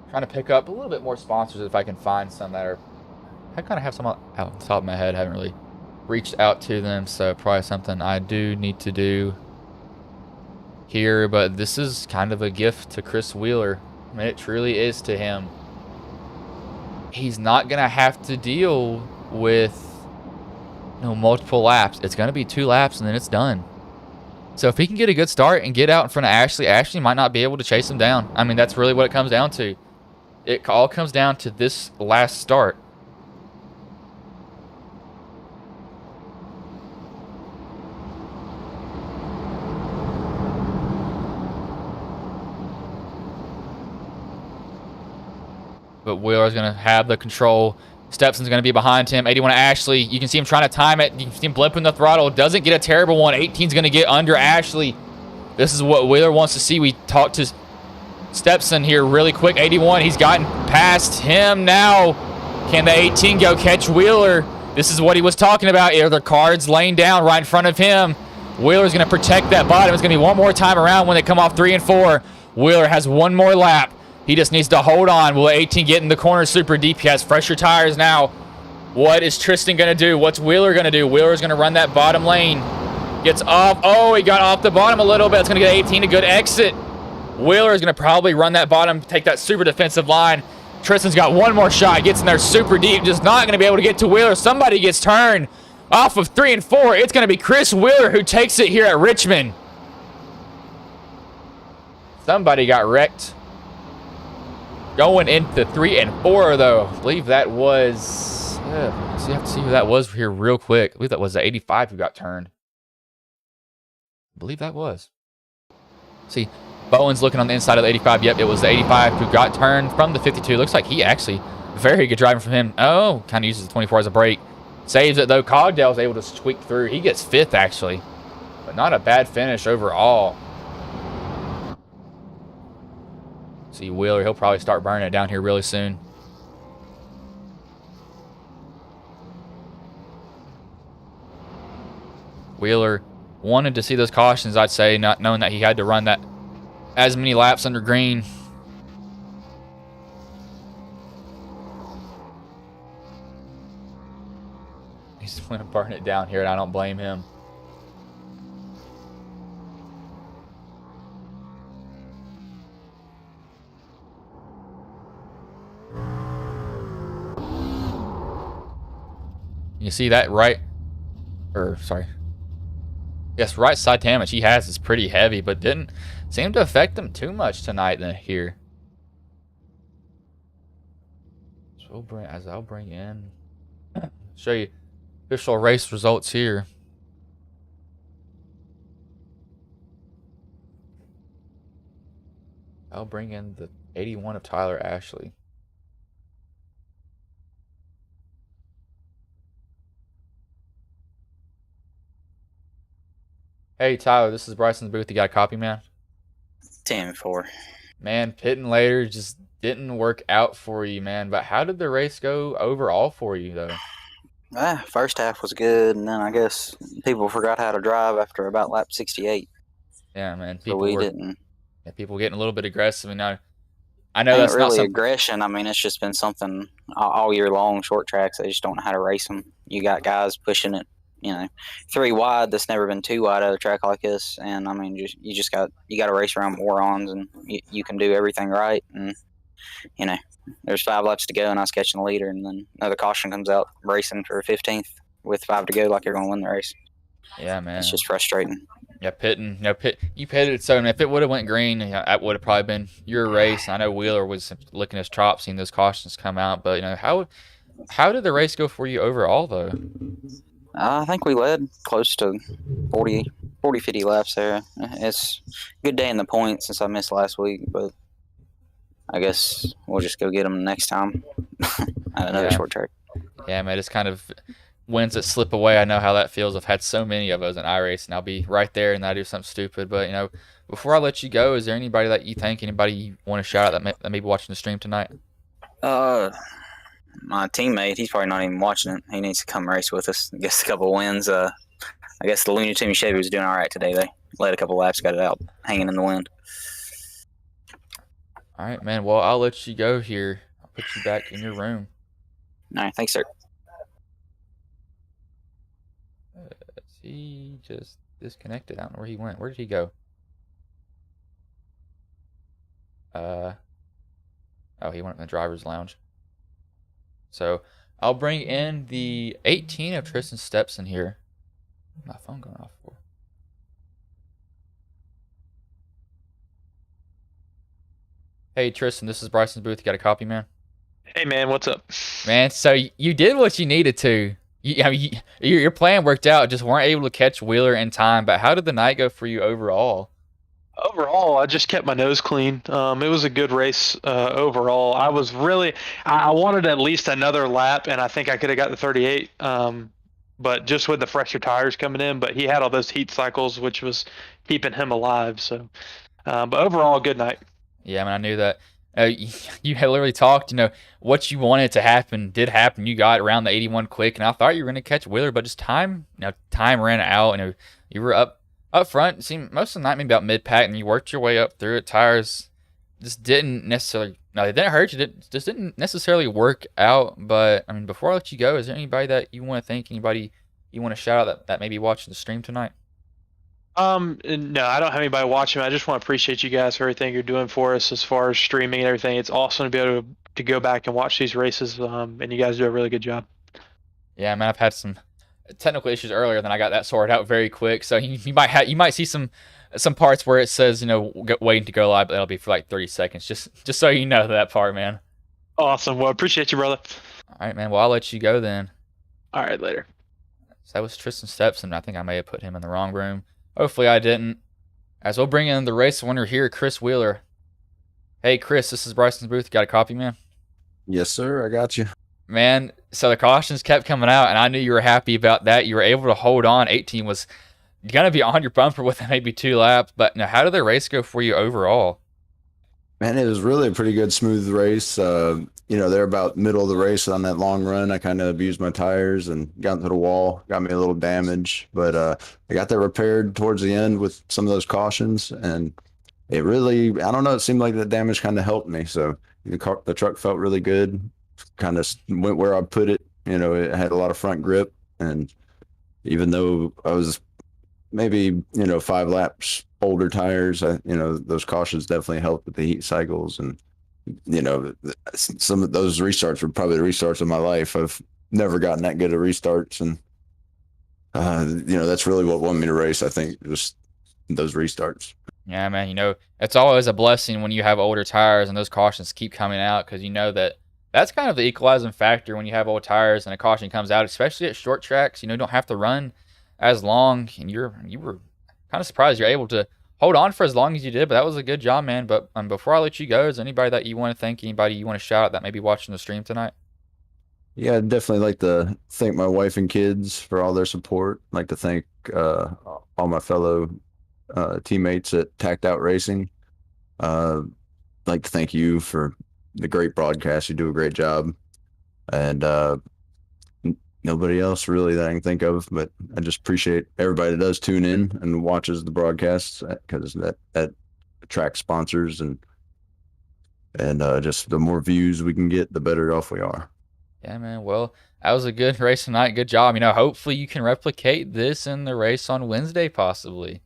Trying to pick up a little bit more sponsors if I can find some that are... I kind of have some out on the top of my head. I haven't really reached out to them, so probably something I do need to do here. But this is kind of a gift to Chris Wheeler. I mean, it truly is to him. He's not going to have to deal with multiple laps. It's going to be 2 laps and then it's done. So if he can get a good start and get out in front of Ashley, Ashley might not be able to chase him down. I mean, that's really what it comes down to. It all comes down to this last start. But Wheeler's going to have the control. Stepson's going to be behind him. 81 Ashley. You can see him trying to time it. You can see him blipping the throttle. Doesn't get a terrible one. 18's going to get under Ashley. This is what Wheeler wants to see. We talked to Stepson here really quick. 81. He's gotten past him now. Can the 18 go catch Wheeler? This is what he was talking about. The cards laying down right in front of him. Wheeler's going to protect that bottom. It's going to be one more time around when they come off 3 and 4. Wheeler has one more lap. He just needs to hold on. Will 18 get in the corner super deep? He has fresher tires now. What is Tristan going to do? What's Wheeler going to do? Wheeler's going to run that bottom lane. Gets off. Oh, he got off the bottom a little bit. It's going to get 18 a good exit. Wheeler is going to probably run that bottom, take that super defensive line. Tristan's got one more shot. Gets in there super deep. Just not going to be able to get to Wheeler. Somebody gets turned off of 3 and 4. It's going to be Chris Wheeler who takes it here at Richmond. Somebody got wrecked. Going into 3 and 4, though. I believe that was... so you have to see who that was here real quick. I believe that was the 85 who got turned. I believe that was. See, Bowen's looking on the inside of the 85. Yep, it was the 85 who got turned from the 52. Looks like he actually... Very good driving from him. Oh, kind of uses the 24 as a brake. Saves it, though. Cogdale's able to squeak through. He gets 5th, actually. But not a bad finish overall. See Wheeler, he'll probably start burning it down here really soon. Wheeler wanted to see those cautions, I'd say, not knowing that he had to run that as many laps under green. He's going to burn it down here, and I don't blame him. You see that right side damage he has is pretty heavy, but didn't seem to affect him too much tonight here. So I'll bring in show you official race results here. I'll bring in the 81 of Tyler Ashley. Hey, Tyler, this is Bryson's booth. You got a copy, man? 10 and 4. Man, pitting later just didn't work out for you, man. But how did the race go overall for you, though? First half was good, and then I guess people forgot how to drive after about lap 68. Yeah, man. So we didn't. Yeah, people getting a little bit aggressive, and now I know Ain't that's really not aggression. I mean, it's just been something all year long. Short tracks, they just don't know how to race them. You got guys pushing it, 3 wide. That's never been 2 wide at a track like this. And I mean, you got to race around morons, and you can do everything right. And there's 5 laps to go, and I was catching the leader, and then another caution comes out racing for 15th with 5 to go, like you're going to win the race. Yeah, man. It's just frustrating. Yeah, pitting. You pitted, so if it would have went green, that would have probably been your race. I know Wheeler was licking his chops, seeing those cautions come out, but how did the race go for you overall, though? I think we led close to 40, 50 laps there. It's a good day in the points since I missed last week, but I guess we'll just go get them next time at another short track. Yeah, man, it's kind of wins that slip away. I know how that feels. I've had so many of those in iRace, and I'll be right there and I do something stupid. But, before I let you go, is there anybody that you think, anybody you want to shout out that may be watching the stream tonight? My teammate, he's probably not even watching it. He needs to come race with us. I guess a couple of wins. I guess the Looney Tunes Chevy was doing all right today. They led a couple laps, got it out, hanging in the wind. All right, man. Well, I'll let you go here. I'll put you back in your room. All right, thanks, sir. He just disconnected. I don't know where he went. Where did he go? Oh, he went in the driver's lounge. So I'll bring in the 18 of Tristan Steps in here. My phone going off for. Hey Tristan, this is Bryson's booth. You got a copy, man? Hey man, what's up? Man, so you did what you needed to. Your plan worked out. Just weren't able to catch Wheeler in time. But how did the night go for you overall? Overall, I just kept my nose clean. It was a good race overall. I wanted at least another lap, and I think I could have got the 38. But just with the fresher tires coming in, but he had all those heat cycles, which was keeping him alive. So, but overall, good night. Yeah, I mean, I knew that. You had literally talked, what you wanted to happen did happen. You got around the 81 quick, and I thought you were going to catch Wheeler, but just time ran out. You were up front. It seemed most of the night maybe about mid-pack, and you worked your way up through it. Tires just didn't necessarily, they didn't hurt you. It just didn't necessarily work out. But, I mean, before I let you go, is there anybody that you want to thank, anybody you want to shout out that may be watching the stream tonight? No, I don't have anybody watching. I just want to appreciate you guys for everything you're doing for us as far as streaming and everything. It's awesome to be able to go back and watch these races, and you guys do a really good job. Yeah, man, I've had some technical issues earlier, then I got that sorted out very quick. So you might see some parts where it says waiting to go live, but that'll be for like 30 seconds. Just so you know that part, man. Awesome. Well, appreciate you, brother. All right, man. Well, I'll let you go then. All right, later. So that was Tristan Stepson. I think I may have put him in the wrong room. Hopefully I didn't. As we'll bring in the race winner here, Chris Wheeler. Hey, Chris, this is Bryson's booth. Got a copy, man? Yes, sir. I got you. Man, so the cautions kept coming out, and I knew you were happy about that. You were able to hold on. 18 was going to be on your bumper with maybe 2 laps. But now, how did the race go for you overall? Man, it was really a pretty good, smooth race. They're about middle of the race on that long run. I kind of abused my tires and got into the wall, got me a little damage. But I got that repaired towards the end with some of those cautions. And it really, I don't know, it seemed like the damage kind of helped me. So the truck felt really good, kind of went where I put it. It had a lot of front grip. And even though I was maybe 5 laps older tires, those cautions definitely helped with the heat cycles. And some of those restarts were probably the restarts of my life. I've never gotten that good at restarts, and that's really what won me the race. I think just those restarts. Yeah, man. It's always a blessing when you have older tires and those cautions keep coming out, because that's kind of the equalizing factor when you have old tires and a caution comes out, especially at short tracks. You don't have to run as long, and you were kind of surprised you're able to hold on for as long as you did, but that was a good job, man. But before I let you go, is there anybody that you want to thank, anybody you want to shout out that may be watching the stream tonight? Yeah, I'd definitely like to thank my wife and kids for all their support. I'd like to thank all my fellow teammates at Tacked Out Racing. I'd like to thank you for the great broadcast. You do a great job. And nobody else really that I can think of, but I just appreciate everybody that does tune in and watches the broadcasts, because that attracts sponsors, and just the more views we can get, the better off we are. Yeah, man. Well, that was a good race tonight. Good job. Hopefully you can replicate this in the race on Wednesday, possibly.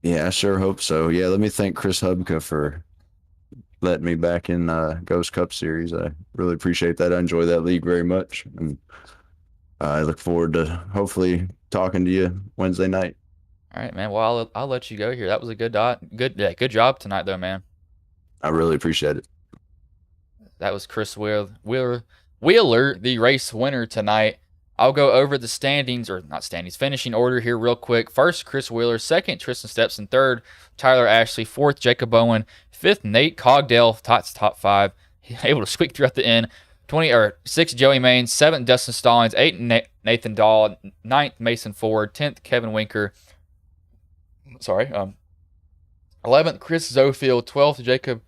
Yeah, I sure hope so. Yeah, let me thank Chris Hubka for letting me back in Ghost Cup Series. I really appreciate that. I enjoy that league very much, and I look forward to hopefully talking to you Wednesday night. All right, man. Well, I'll let you go here. That was a good job tonight, though, man. I really appreciate it. That was Chris Wheeler, the race winner tonight. I'll go over the finishing order here real quick. First, Chris Wheeler. Second, Tristan Stepson. Third, Tyler Ashley. Fourth, Jacob Bowen. Fifth, Nate Cogdell. Top 5. Able to squeak through at the end. 6th, Joey Main. 7th, Dustin Stallings. 8th, Nathan Dahl. 9th, Mason Ford. 10th, Kevin Winker. 11th, Chris Zofield. 12th, Jacob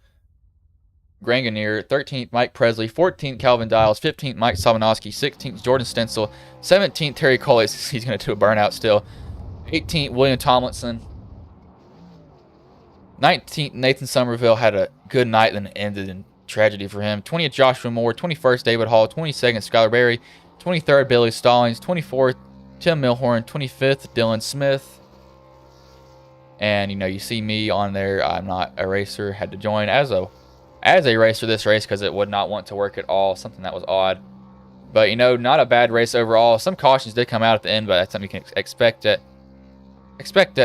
Granganier. 13th, Mike Presley. 14th, Calvin Dials. 15th, Mike Sabanowski. 16th, Jordan Stencil. 17th, Terry Collis. He's going to do a burnout still. 18th, William Tomlinson. 19th, Nathan Somerville had a good night, then ended in tragedy for him. 20th, Joshua Moore. 21st, David Hall. 22nd, Skylar Berry. 23rd, Billy Stallings. 24th, Tim Milhorn. 25th, Dylan Smith. And, you know, you see me on there. I'm not a racer. Had to join as a racer this race because it would not want to work at all. Something that was odd. But, you know, not a bad race overall. Some cautions did come out at the end, but that's something you can expect that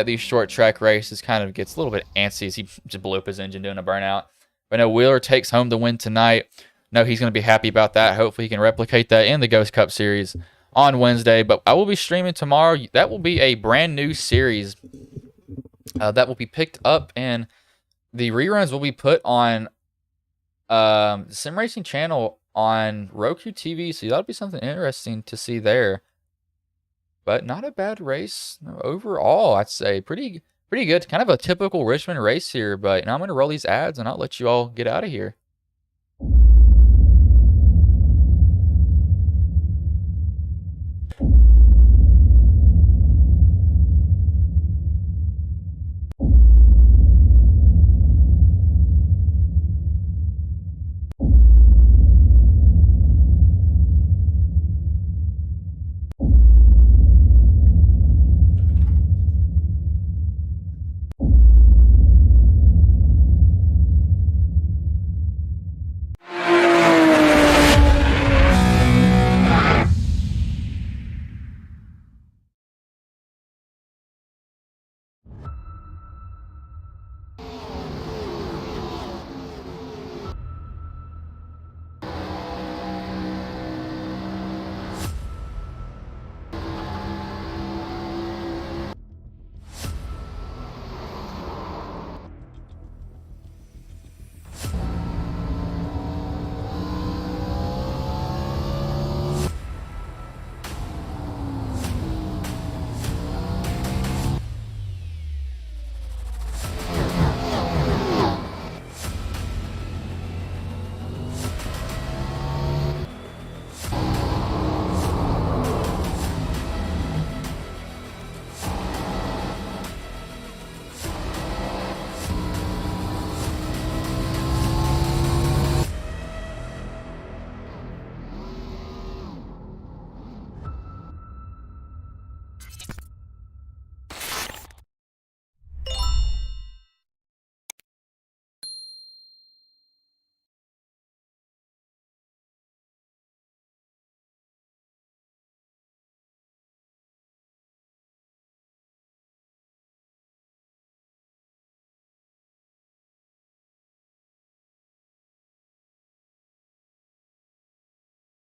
these short track races kind of gets a little bit antsy as he just blew up his engine doing a burnout. But no, Wheeler takes home the win tonight. No, he's going to be happy about that. Hopefully he can replicate that in the Ghost Cup Series on Wednesday. But I will be streaming tomorrow. That will be a brand new series that will be picked up, and the reruns will be put on the Sim Racing channel on Roku TV. So that'll be something interesting to see there. But not a bad race overall, I'd say. Pretty good. Kind of a typical Richmond race here. But now I'm going to roll these ads, and I'll let you all get out of here.